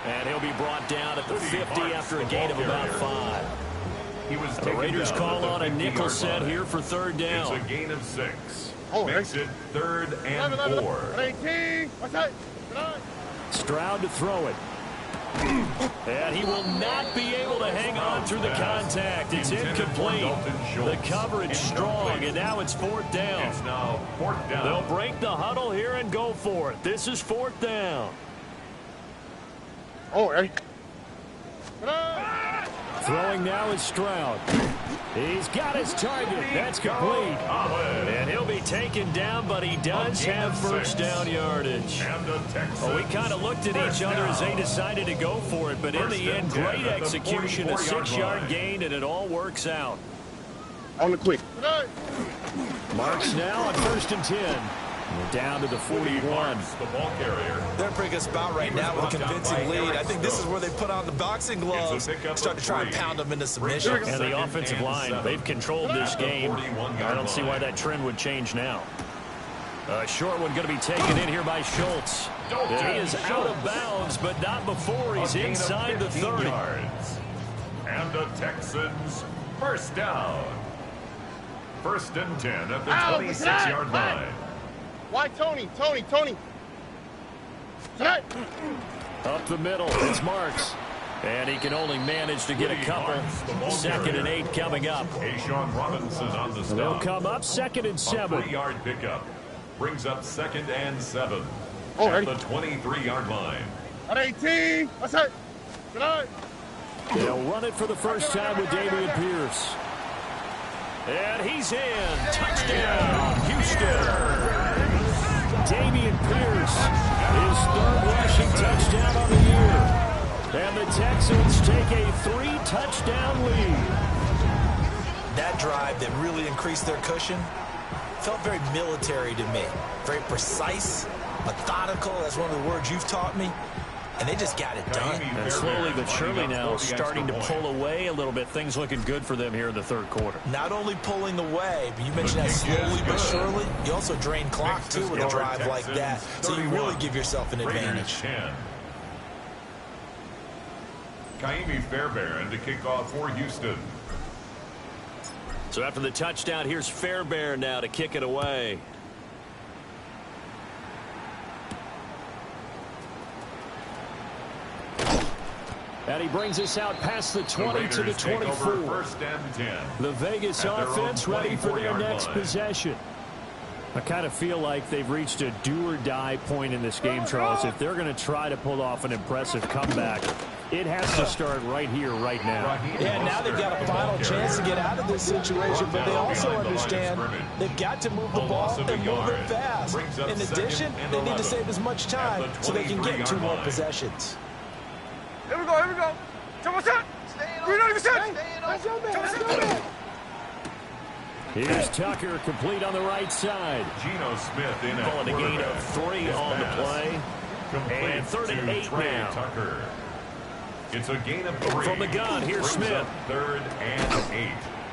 Speaker 1: And he'll be brought down at the 50 after a gain of about 5. The Raiders call on a nickel set here for 3rd down.
Speaker 3: It's a gain of 6. Makes it 3rd and 4.
Speaker 4: 18.
Speaker 1: Stroud to throw it. And he will not be able to hang on through the contact. It's incomplete. The coverage strong, and now it's 4th down.
Speaker 3: It's now 4th down.
Speaker 1: They'll break the huddle here and go for it. This is 4th down.
Speaker 4: Oh, ready?
Speaker 1: Throwing now is Stroud. He's got his target. That's complete. And he'll be taken down, but he does have first down yardage. Well, we kind of looked at each other as they decided to go for it, but in the end, great execution, a 6-yard gain, and it all works out.
Speaker 4: On the quick.
Speaker 1: Marks now on 1st and 10. We're down to the 41.
Speaker 3: The ball carrier.
Speaker 2: They're in a pretty good spot right now with a convincing lead. I think this is where they put on the boxing gloves, start to try and pound them into submission.
Speaker 1: And the offensive line, they've controlled this game. I don't see why that trend would change now. A short one going to be taken in here by Schultz. He is out of bounds, but not before he's inside the 30.
Speaker 3: And the Texans first down. 1st and 10 at the 26-yard line.
Speaker 4: Why Tony? Tonight.
Speaker 1: Up the middle, it's Marks. And he can only manage to get a couple. 2nd and 8 coming up.
Speaker 3: A'Shawn Robinson on the stop.
Speaker 1: They'll come up 2nd and 7.
Speaker 3: A 3-yard pickup. Brings up 2nd and 7.
Speaker 4: At
Speaker 3: the 23-yard line.
Speaker 4: At 18. What's that? Tonight.
Speaker 1: They'll run it for the first time with Dameon Pierce. And he's in. Touchdown, Houston. Dameon Pierce, his 3rd rushing touchdown on the year. And the Texans take a 3-touchdown lead.
Speaker 2: That drive that really increased their cushion felt very military to me. Very precise, methodical. That's one of the words you've taught me. And they just got it done.
Speaker 1: And slowly but surely now starting to pull away a little bit. Things looking good for them here in the 3rd quarter.
Speaker 2: Not only pulling away, but you mentioned that slowly but surely. You also drain clock, too, with a drive like that. So you really give yourself an advantage.
Speaker 3: Ka'imi Fairbairn to kick off for Houston.
Speaker 1: So after the touchdown, here's Fairbairn now to kick it away. And he brings us out past the 20 to the 24.
Speaker 3: 1st and 10.
Speaker 1: The Vegas offense ready for their next possession. I kind of feel like they've reached a do-or-die point in this game, Charles. If they're going to try to pull off an impressive comeback, it has to start right here, right now.
Speaker 2: Yeah, now they've got a final chance to get out of this situation, but they also understand they've got to move the ball and move it fast. In addition, they need to save as much time so they can get 2 more possessions.
Speaker 5: Here we go. Come on, son. We're not even set.
Speaker 1: Here's Tucker, complete on the right side.
Speaker 3: Geno Smith in
Speaker 1: Calling a gain of 3 on the play. And 3rd and 8 now.
Speaker 3: Tucker. It's a gain of 3.
Speaker 1: From the gun, here's Smith.
Speaker 3: 3rd and 8.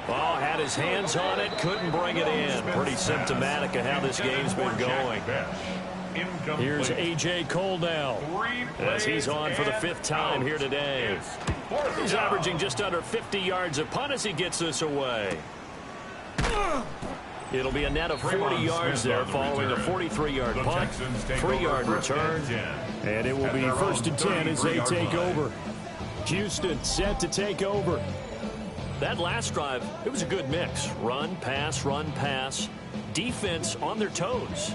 Speaker 1: Oh, had his hands on it, couldn't bring it in. Pretty symptomatic of how this game's been going. Here's A.J. Cole now, as he's on for the 5th time here today. He's averaging just under 50 yards a punt as he gets this away. It'll be a net of 40 yards there following a 43-yard punt, 3-yard return. And it will be 1st and 10 as they take over. Houston set to take over. That last drive, it was a good mix. Run, pass, defense on their toes.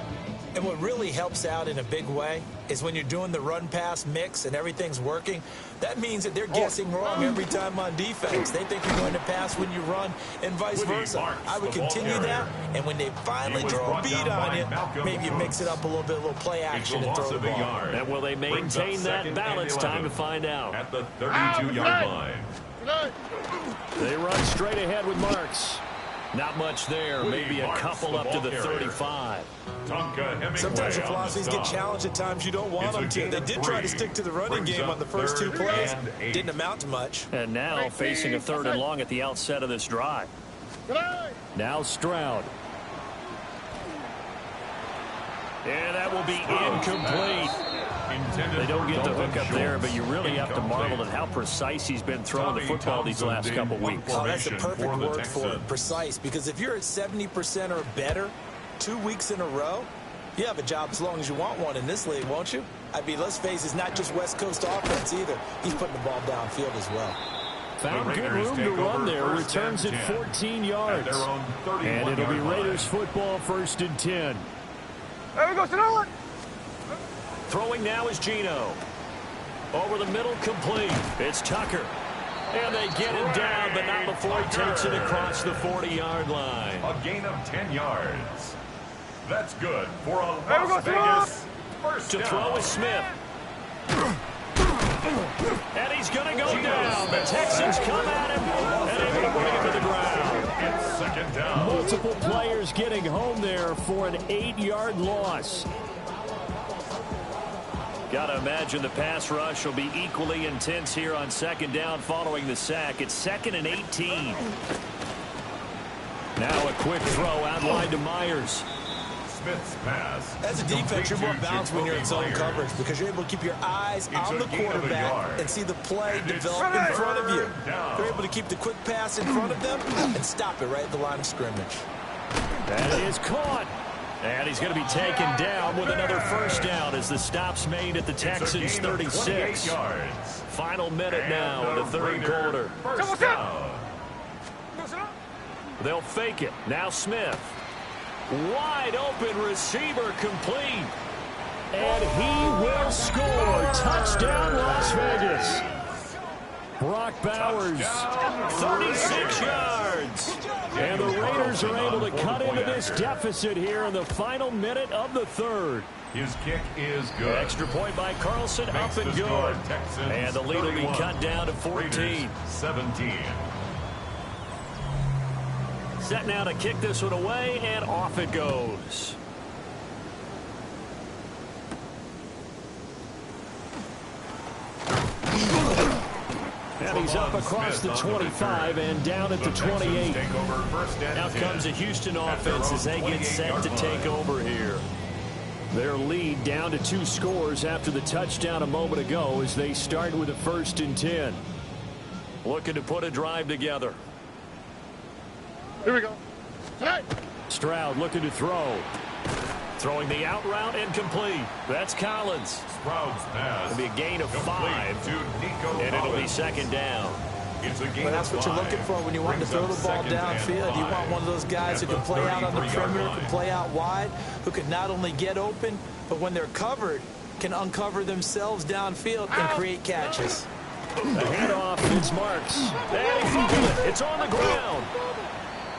Speaker 2: And what really helps out in a big way is when you're doing the run-pass mix and everything's working, that means that they're guessing wrong every time on defense. They think you're going to pass when you run and vice versa. I would continue that, and when they finally draw a beat on you, maybe you mix it up a little bit, a little play action and throw the ball.
Speaker 1: And will they maintain that balance? Time to find out.
Speaker 3: At the 32-yard line.
Speaker 1: They run straight ahead with Marks. Not much there, maybe a couple up to the 35.
Speaker 2: Sometimes your philosophies get challenged at times you don't want them to. They did try to stick to the running game on the first 2 plays. Didn't amount to much.
Speaker 1: And now facing a 3rd and long at the outset of this drive. Now Stroud. And that will be incomplete. They don't get the hook up there, but you really have to marvel at how precise he's been throwing the football these last couple weeks.
Speaker 2: Oh, that's the perfect word for it, precise. Because if you're at 70% or better 2 weeks in a row, you have a job as long as you want one in this league, won't you? I mean, let's face it, it's not just West Coast offense either. He's putting the ball downfield as well.
Speaker 1: Found good room to run there. Returns at 14 yards. And it'll be Raiders football, 1st and 10.
Speaker 5: There we go, Sonoma.
Speaker 1: Throwing now is Geno. Over the middle, complete. It's Tucker. And they get him down, but not before he takes it across the 40-yard line.
Speaker 3: A gain of 10 yards. That's good for a Las Vegas first down.
Speaker 1: To throw is Smith. And he's going to go down. The Texans come at him and able to bring him to the ground.
Speaker 3: It's 2nd down.
Speaker 1: Multiple players getting home there for an 8-yard loss. Got to imagine the pass rush will be equally intense here on 2nd down following the sack. It's 2nd and 18. Now a quick throw outline to Myers.
Speaker 3: Smith's pass.
Speaker 2: As a defense, you're more balanced when you're in zone coverage because you're able to keep your eyes on the quarterback and see the play develop in front of you. You're able to keep the quick pass in front of them and stop it right at the line of scrimmage.
Speaker 1: That is caught. And he's going to be taken down with another 1st down as the stop's made at the Texans' 36. Final minute now in the 3rd quarter. They'll fake it. Now Smith. Wide open receiver complete. And he will score. Touchdown Las Vegas. Brock Bowers, 36 yards. And the Raiders are able to cut into this deficit here in the final minute of the 3rd.
Speaker 3: His kick is good.
Speaker 1: Extra point by Carlson, up and good. And the lead will be cut down to 14.
Speaker 3: 17.
Speaker 1: Set now to kick this one away, and off it goes. And he's up across the 25 and down at the 28. Now comes the Houston offense as they get set to take over here. Their lead down to 2 scores after the touchdown a moment ago as they start with a 1st and 10. Looking to put a drive together.
Speaker 4: Here we go.
Speaker 1: Stroud looking to throw. Throwing the out route and complete. That's Collins.
Speaker 3: Stroud's pass.
Speaker 1: It'll be a gain of 5. And it'll be 2nd down.
Speaker 3: It's a gain
Speaker 2: But that's what you're looking for when you want to throw the ball downfield. You want one of those guys who can play out on the perimeter, can play out wide, who can not only get open, but when they're covered, can uncover themselves downfield and create catches.
Speaker 1: The handoff is Marks. And he fumbled it. It's on the ground.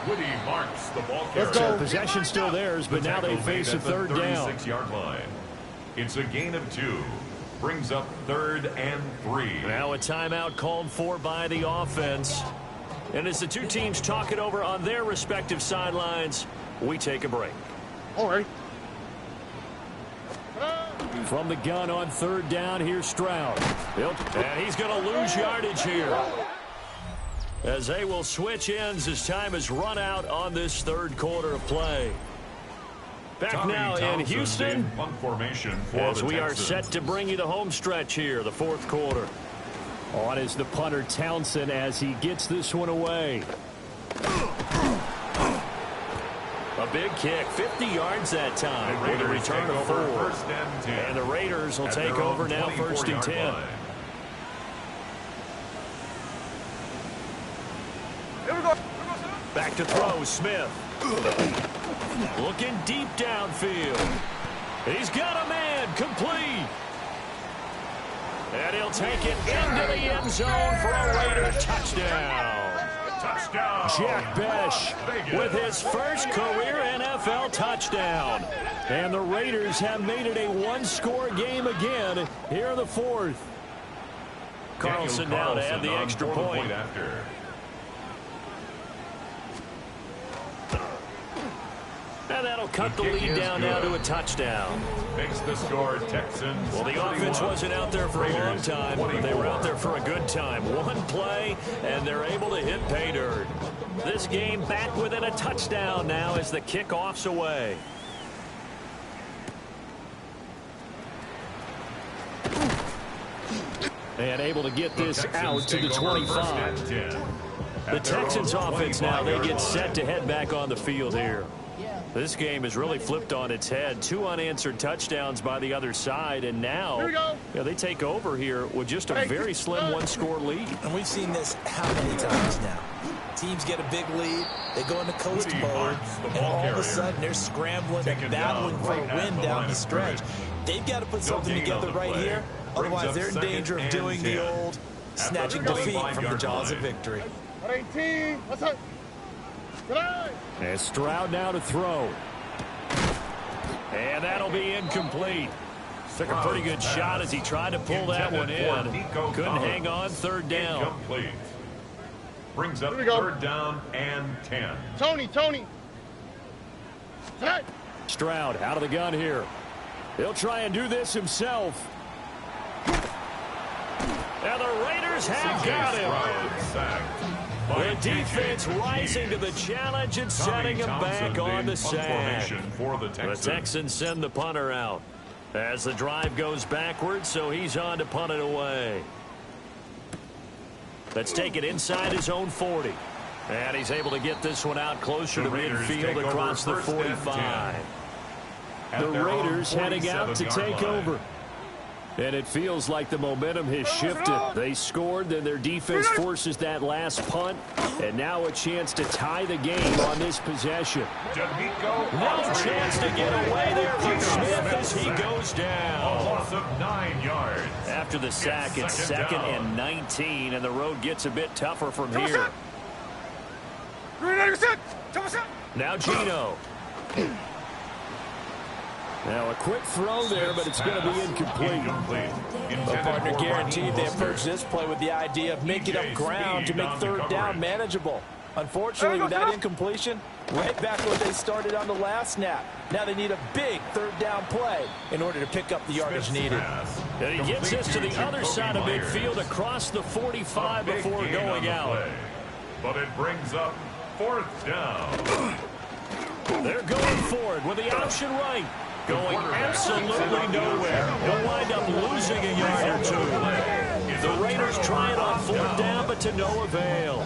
Speaker 3: Woody Marks the ball carrier.
Speaker 1: So possession still theirs, but now they face a 3rd down.
Speaker 3: 36-yard line. It's a gain of 2. Brings up 3rd and 3.
Speaker 1: Now a timeout called for by the offense. And as the two teams talk it over on their respective sidelines, we take a break.
Speaker 4: All right.
Speaker 1: From the gun on third down, here's Stroud. And he's going to lose yardage here, as they will switch ends as time has run out on this third quarter of play. Back
Speaker 3: Tommy
Speaker 1: now in
Speaker 3: Townsend
Speaker 1: Houston,
Speaker 3: in punt formation for
Speaker 1: as
Speaker 3: the
Speaker 1: we are
Speaker 3: Texans.
Speaker 1: set to bring you the home stretch here, the fourth quarter. On is the punter Townsend as he gets this one away. A big kick, 50 yards that time with a return of 4.
Speaker 3: First and 10.
Speaker 1: And the Raiders will take over now, first and 10.
Speaker 5: Here we go.
Speaker 1: Back to throw, Smith. Looking deep downfield. He's got a man, complete. And he'll take it into the end zone for a Raider touchdown.
Speaker 3: Touchdown.
Speaker 1: Jack Besh with his first career NFL touchdown. And the Raiders have made it a one-score game again here in the fourth. Carlson now to add the extra point.
Speaker 3: After.
Speaker 1: And that'll cut the lead down now to a touchdown.
Speaker 3: Makes the score Texans.
Speaker 1: Well, the offense wasn't out there for a long time, but they were out there for a good time. One play, and they're able to hit pay dirt. This game back within a touchdown now as the kickoff's away. And able to get this out to the 25. The Texans offense now, they get set to head back on the field here. This game is really flipped on its head. 2 unanswered touchdowns by the other side, and now they take over here with just a very slim one-score lead.
Speaker 2: And we've seen this how many times now? Teams get a big lead, they go into coast mode, and all of a sudden they're scrambling and battling for a win down the stretch. They've got to put something together right here, otherwise they're in danger of doing the old snatching defeat from the jaws of victory.
Speaker 4: 18. What's up? Good eye.
Speaker 1: And Stroud now to throw. And that'll be incomplete. Took a pretty good shot as he tried to pull that one in. Couldn't hang on, third down.
Speaker 3: Incomplete. Brings up third down and 10.
Speaker 4: Tony. Hey.
Speaker 1: Stroud out of the gun here. He'll try and do this himself. And the Raiders have got him. The defense rising to the challenge and setting him back on the sack. The Texans send the punter out as the drive goes backwards, so he's on to punt it away. Let's take it inside his own 40. And he's able to get this one out closer to midfield across the 45. The Raiders heading out to take over. And it feels like the momentum has shifted. They scored, then their defense forces that last punt. And now a chance to tie the game on this possession. No chance to get away there from Smith as he goes down.
Speaker 3: A loss of 9 yards.
Speaker 1: After the sack, it's second and 19, and the road gets a bit tougher from here. Now Gino. Now a quick throw there, but it's going to be incomplete.
Speaker 2: The partner guaranteed they approach this play with the idea of making up ground to make third down manageable. Unfortunately, with that incompletion, right back where they started on the last snap. Now they need a big third down play in order to pick up the yardage needed.
Speaker 1: And he gets this to the other side of midfield across the 45 before going out.
Speaker 3: But it brings up fourth down.
Speaker 1: They're going forward with the option right. Going absolutely nowhere. They'll wind up losing a yard or two. The Raiders try it on fourth down, but to no avail.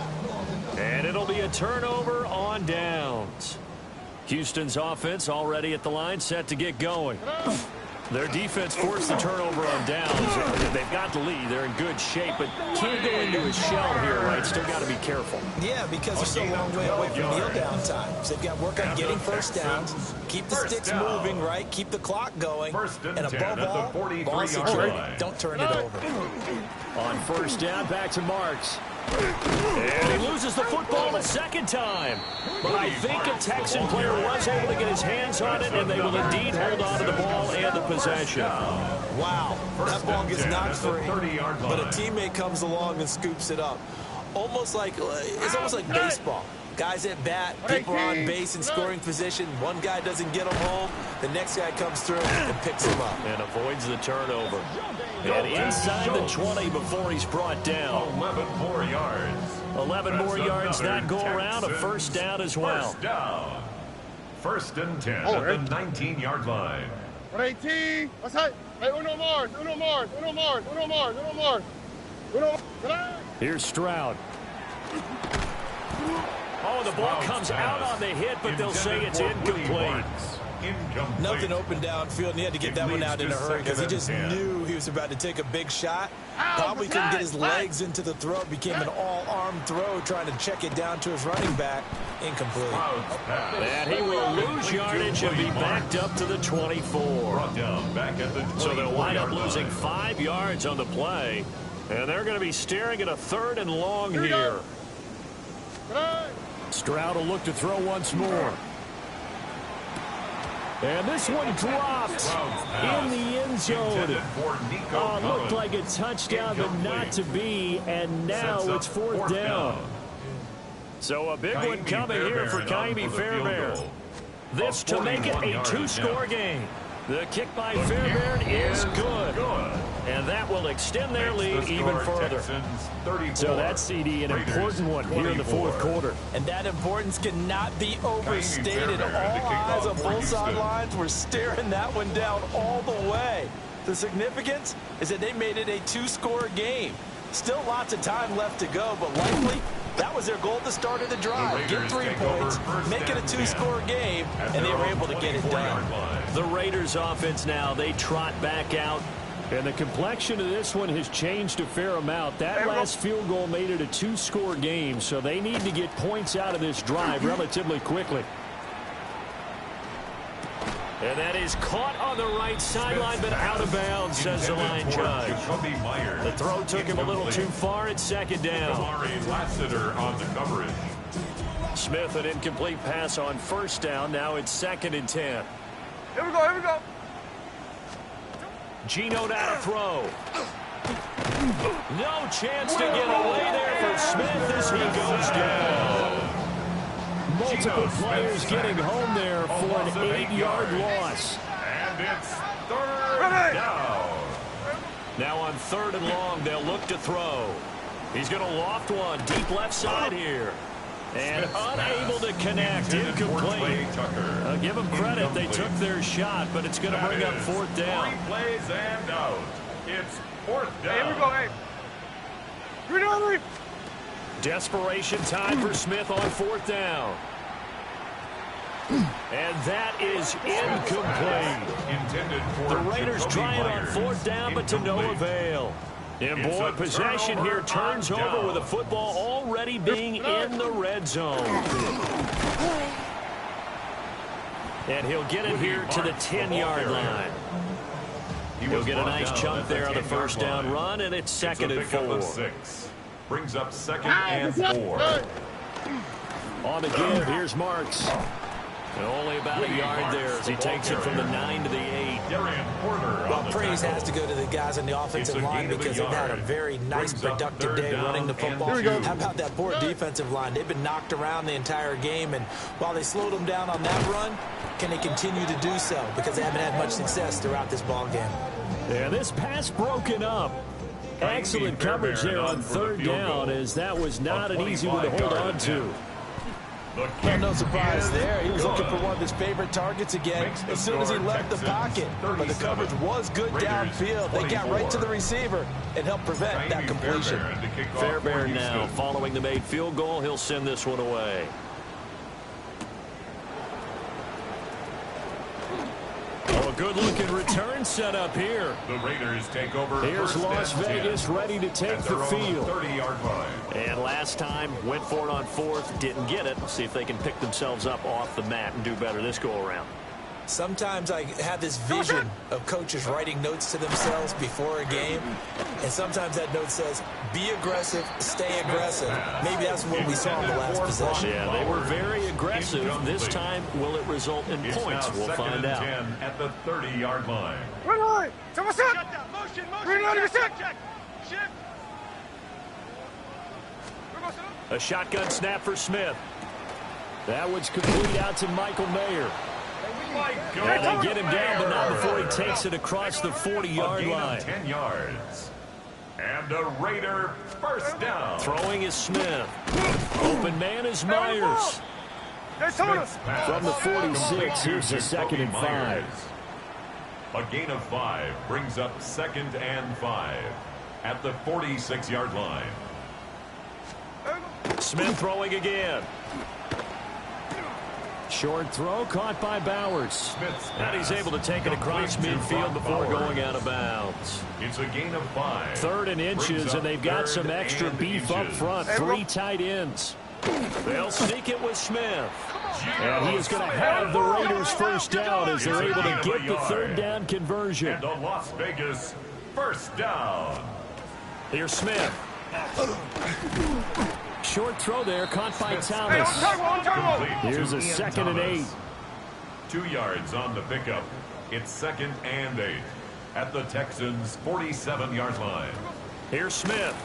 Speaker 1: And it'll be a turnover on downs. Houston's offense already at the line, set to get going. Their defense forced the turnover on downs. They've got the lead. They're in good shape, but can't go into a shell here, right? Still got to be careful.
Speaker 2: Yeah, because they're so long way away from kneel down times. They've got to work on getting first downs, keep the sticks moving, right? Keep the clock going. And above all, ball security. Don't turn it over.
Speaker 1: On first down, back to Marks. And he loses the football a second time. But I think a Texan player was able to get his hands on it, and they will indeed hold on to the ball and the possession.
Speaker 2: Wow, that ball gets knocked free, but a teammate comes along and scoops it up. almost like baseball. Guys at bat, people are on base in scoring position. One guy doesn't get them home. The next guy comes through and picks him up.
Speaker 1: And avoids the turnover. And inside the 20 before he's brought down.
Speaker 3: 11 more yards.
Speaker 1: 11 more yards that go around. A
Speaker 3: Texans
Speaker 1: first down as well.
Speaker 3: First down. First and 10 at the 19-yard line.
Speaker 4: 118. What's that? Hey, uno Mars.
Speaker 1: Here's Stroud. Oh, the ball comes out on the hit, but they'll say it's incomplete.
Speaker 2: Nothing open downfield, and he had to get that one out in a hurry because he just knew he was about to take a big shot. Probably couldn't get his legs into the throw. It became an all-arm throw trying to check it down to his running back. Incomplete.
Speaker 1: And he will lose yardage and be backed up to the 24. So they'll wind up losing 5 yards on the play. And they're going to be staring at a 3rd and long here. Stroud will look to throw once more. And this one dropped in the end zone. Looked like a touchdown, but not to be. And now it's 4th down. So a big one coming here for Ka'imi Fairbairn. This to make it a 2-score game. The kick by Fairbairn is good. And that will extend their lead even further. So that's, CD, an important one here in the 4th quarter.
Speaker 2: And that importance cannot be overstated. All eyes on both sidelines were staring that one down all the way. The significance is that they made it a 2-score game. Still lots of time left to go, but likely that was their goal at the start of the drive. Get 3 points, make it a 2-score game, and they were able to get it done.
Speaker 1: The Raiders offense now, they trot back out. And the complexion of this one has changed a fair amount. That last field goal made it a 2-score game, so they need to get points out of this drive relatively quickly. And that is caught on the right sideline, but out of bounds, says the line judge. The throw took him a little too far at 2nd down.
Speaker 3: Lassiter on the coverage.
Speaker 1: Smith, an incomplete pass on 1st down. Now it's 2nd and 10.
Speaker 5: Here we go.
Speaker 1: Geno now to throw. No chance to get away there for Smith as he goes down. Multiple players getting home there for an 8-yard loss.
Speaker 3: And it's 3rd down.
Speaker 1: Now on 3rd and long, they'll look to throw. He's going to loft one deep left side here. And unable to connect. Incomplete. Give them credit. They took their shot, but it's going to bring up 4th down.
Speaker 3: 3 plays and out. It's 4th down.
Speaker 5: Here we go, hey.
Speaker 1: Desperation time for Smith on 4th down. And that is incomplete. The Raiders try it on 4th down, but to no avail. And boy, possession here turns over with the football already being in the red zone. And he'll get it here to the 10-yard line. He'll get a nice chunk there on the 1st down run, and it's 2nd and 4.
Speaker 3: Brings up 2nd and 4.
Speaker 1: On the give, here's Marks. And only about a yard there as he takes it from the 9 to the 8.
Speaker 2: Well, praise has to go to the guys on the offensive line because they've had a very nice, productive day running the football. How about that poor defensive line? They've been knocked around the entire game, and while they slowed them down on that run, can they continue to do so? Because they haven't had much success throughout this ball game.
Speaker 1: And this pass broken up. Excellent coverage there on 3rd down, as that was not an easy one to hold on to.
Speaker 2: Well, no surprise there. He was looking for one of his favorite targets again as soon as he left the pocket. But the coverage was good downfield. They got right to the receiver and helped prevent that completion.
Speaker 1: Fairbairn now following the made field goal. He'll send this one away. Oh, a good-looking return set up here.
Speaker 3: The Raiders take over.
Speaker 1: Here's Las Vegas ready to take the field.
Speaker 3: 30-yard line.
Speaker 1: And last time, went for it on 4th, didn't get it. See if they can pick themselves up off the mat and do better this go-around.
Speaker 2: Sometimes I have this vision of coaches writing notes to themselves before a game, and sometimes that note says, be aggressive, stay aggressive. Maybe that's what we saw in the last possession.
Speaker 1: Yeah, they were very aggressive. This time, will it result in points? We'll find out.
Speaker 3: At the 30-yard line.
Speaker 5: Run line. Someone set. Motion. Green line, you're set. Shift.
Speaker 1: A shotgun snap for Smith. That one's complete out to Michael Mayer. And they get him down, but not before he takes it across the 40-yard line.
Speaker 3: 10 yards. And a Raider first down.
Speaker 1: Throwing is Smith. Open man is Myers. From the 46, here's the 2nd and 5.
Speaker 3: A gain of 5 brings up 2nd and 5 at the 46-yard line.
Speaker 1: Smith throwing again. Short throw caught by Bowers. And he's able to take it across midfield before going out of bounds.
Speaker 3: It's a gain of 5.
Speaker 1: 3rd and inches, and they've got some extra beef up front. 3 tight ends. They'll sneak it with Smith. And he is going to have the Raiders first down as they're able to get the 3rd down conversion.
Speaker 3: And a Las Vegas first down.
Speaker 1: Here's Smith. Short throw there, caught by Thomas. Here's a 2nd and 8.
Speaker 3: 2 yards on the pickup. It's 2nd and 8 at the Texans' 47-yard line.
Speaker 1: Here's Smith.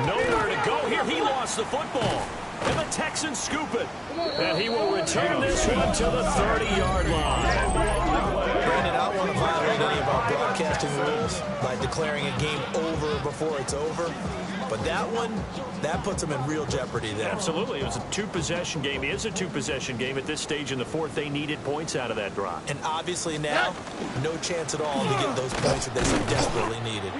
Speaker 1: Nowhere to go here. He lost the football. And the Texans scoop it. And he will return this one to the 30-yard line.
Speaker 2: Brandon, I don't want to violate any of our broadcasting rules by declaring a game over before it's over. But that one, that puts them in real jeopardy there.
Speaker 1: Absolutely. It was a 2-possession game. It is a 2-possession game at this stage in the 4th. They needed points out of that drive.
Speaker 2: And obviously now, no chance at all to get those points that they so desperately needed.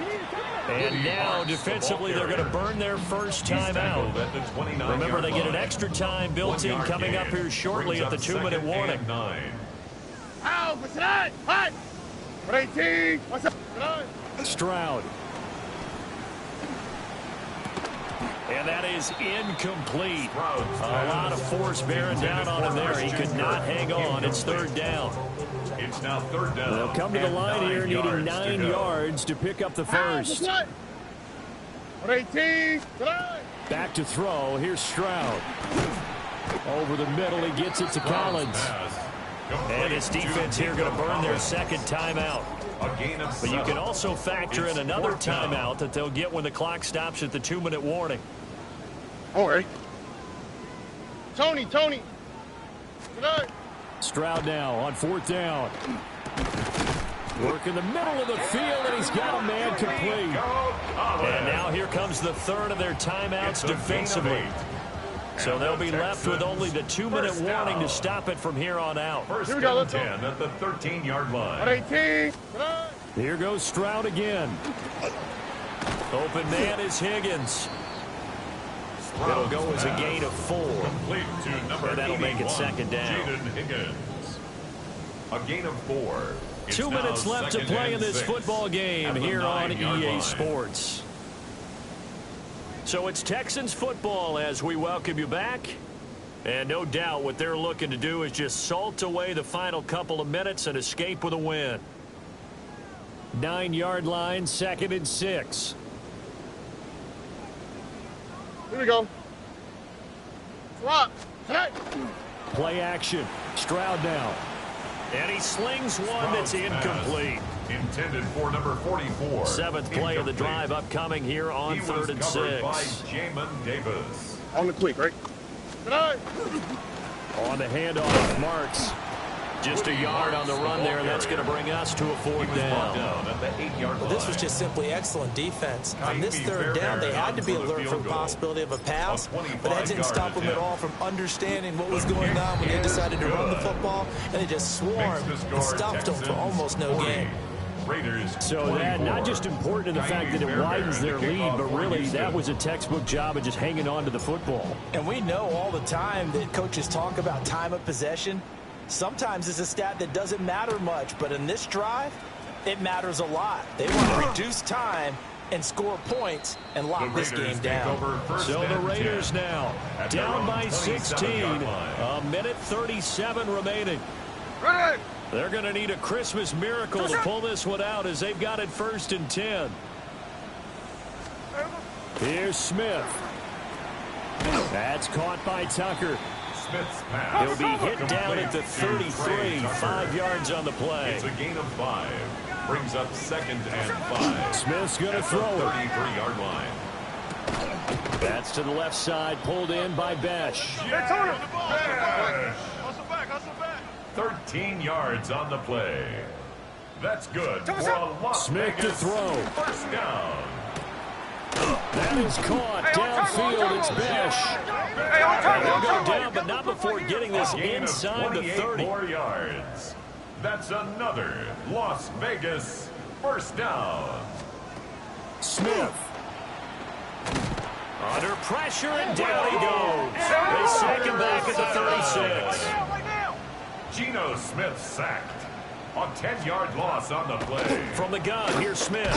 Speaker 1: And now, defensively, they're going to burn their first time out. Remember, they get an extra time built in coming up here shortly at the 2-minute warning. Stroud. And that is incomplete. A lot of force bearing down on him there. He could not hang on. It's 3rd down.
Speaker 3: It's now 3rd down.
Speaker 1: They'll come to the line here needing 9 yards to pick up the first. Back to throw. Here's Stroud. Over the middle, he gets it to Collins. And his defense here going to burn their 2nd timeout. But you can also factor in another timeout that they'll get when the clock stops at the 2-minute warning.
Speaker 4: All right. Tony.
Speaker 1: Stroud now on 4th down. Work in the middle of the field, and he's got a man complete. And now here comes the 3rd of their timeouts defensively. So they'll be left with only the 2-minute warning to stop it from here on out.
Speaker 3: First and 10 at the 13-yard line.
Speaker 1: Here goes Stroud again. Open man is Higgins. It'll go as a gain of 4.
Speaker 3: Complete to number
Speaker 1: and that'll make it 2nd down.
Speaker 3: Jaden Higgins. A gain of 4. It's
Speaker 1: 2 minutes left to play in this
Speaker 3: 6
Speaker 1: football game here on EA
Speaker 3: line.
Speaker 1: Sports. So it's Texans football as we welcome you back. And no doubt what they're looking to do is just salt away the final couple of minutes and escape with a win. 9-yard line, 2nd and 6.
Speaker 4: Here we go. Swap.
Speaker 1: Play action. Stroud now. And he slings one that's incomplete.
Speaker 3: Intended for number 44.
Speaker 1: 7th play of the drive upcoming here on 3rd and 6.
Speaker 3: By Jamin Davis.
Speaker 4: On the quick, right?
Speaker 1: On the handoff, Marks. Just a yard on the run there, and that's going to bring us to a 4th down.
Speaker 3: At the 8-yard line.
Speaker 2: This was just simply excellent defense. On this 3rd down, they had to be alert for the possibility of a pass, but that didn't stop them at all from understanding what was going on when they decided to run the football, and they just swarmed and stuffed them for almost no gain.
Speaker 1: So that not just important in the fact that it widens their lead, but really that was a textbook job of just hanging on to the football.
Speaker 2: And we know all the time that coaches talk about time of possession. Sometimes it's a stat that doesn't matter much, but in this drive, it matters a lot. They want to reduce time and score points and lock this game down.
Speaker 1: So the Raiders now down by 16. A minute 37 remaining. They're going to need a Christmas miracle to pull this one out as they've got it 1st and 10. Here's Smith. That's caught by Tucker. He'll be hit down at the 33, 5 yards on the play.
Speaker 3: It's a gain of 5. Brings up 2nd and 5.
Speaker 1: Smith's going to throw it.
Speaker 3: 33-yard line.
Speaker 1: That's to the left side, pulled in by Besh.
Speaker 3: Besh. 13 yards on the play. That's good for a Las
Speaker 1: Smith to
Speaker 3: Vegas
Speaker 1: throw.
Speaker 3: first down.
Speaker 1: That is caught downfield. It's Besh. They'll go down, but not before getting this
Speaker 3: Gain of
Speaker 1: inside the
Speaker 3: 28
Speaker 1: 30.
Speaker 3: more yards. That's another Las Vegas first down.
Speaker 1: Smith. Under pressure, and down he goes. They sack him back at the 36.
Speaker 3: Geno Smith sacked. A 10-yard loss on the play.
Speaker 1: From the gun, here's Smith.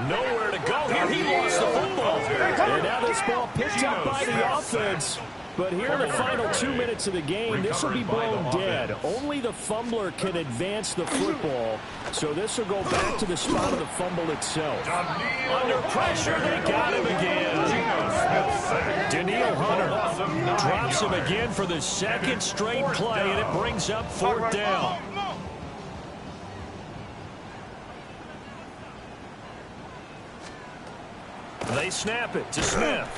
Speaker 1: Nowhere to go here. He lost the football. And now this ball picked up by the offense. But here in the final 2 minutes of the game, this will be blown dead. Only the fumbler can advance the football. So this will go back to the spot of the fumble itself. Under pressure, they got him again. Danielle Hunter drops him again for the second straight play, and it brings up fourth down. They snap it to Smith.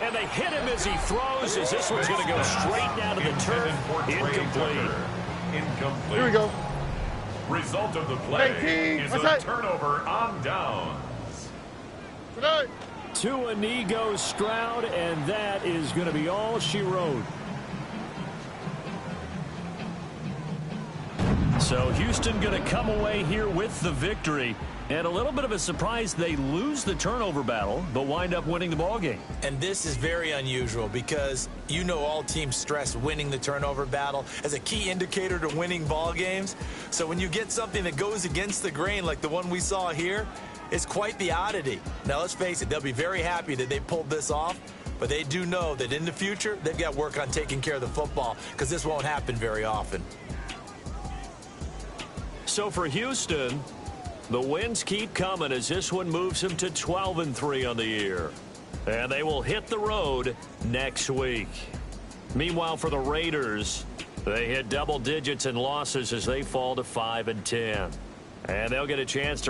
Speaker 1: And they hit him as he throws, as this one's going to go straight down to the turf. Incomplete.
Speaker 4: Here we go.
Speaker 3: Result of the play
Speaker 4: 19.
Speaker 3: is a turnover on downs.
Speaker 4: Tonight.
Speaker 1: To Inigo Stroud, and that is going to be all she wrote. So Houston going to come away here with the victory. And a little bit of a surprise, they lose the turnover battle, but wind up winning the ball game.
Speaker 2: And this is very unusual because you know all teams stress winning the turnover battle as a key indicator to winning ball games. So when you get something that goes against the grain like the one we saw here, it's quite the oddity. Now let's face it, they'll be very happy that they pulled this off, but they do know that in the future they've got work on taking care of the football because this won't happen very often.
Speaker 1: So for Houston, the wins keep coming as this one moves them to 12-3 on the year. And they will hit the road next week. Meanwhile, for the Raiders, they hit double digits in losses as they fall to 5-10. And they'll get a chance to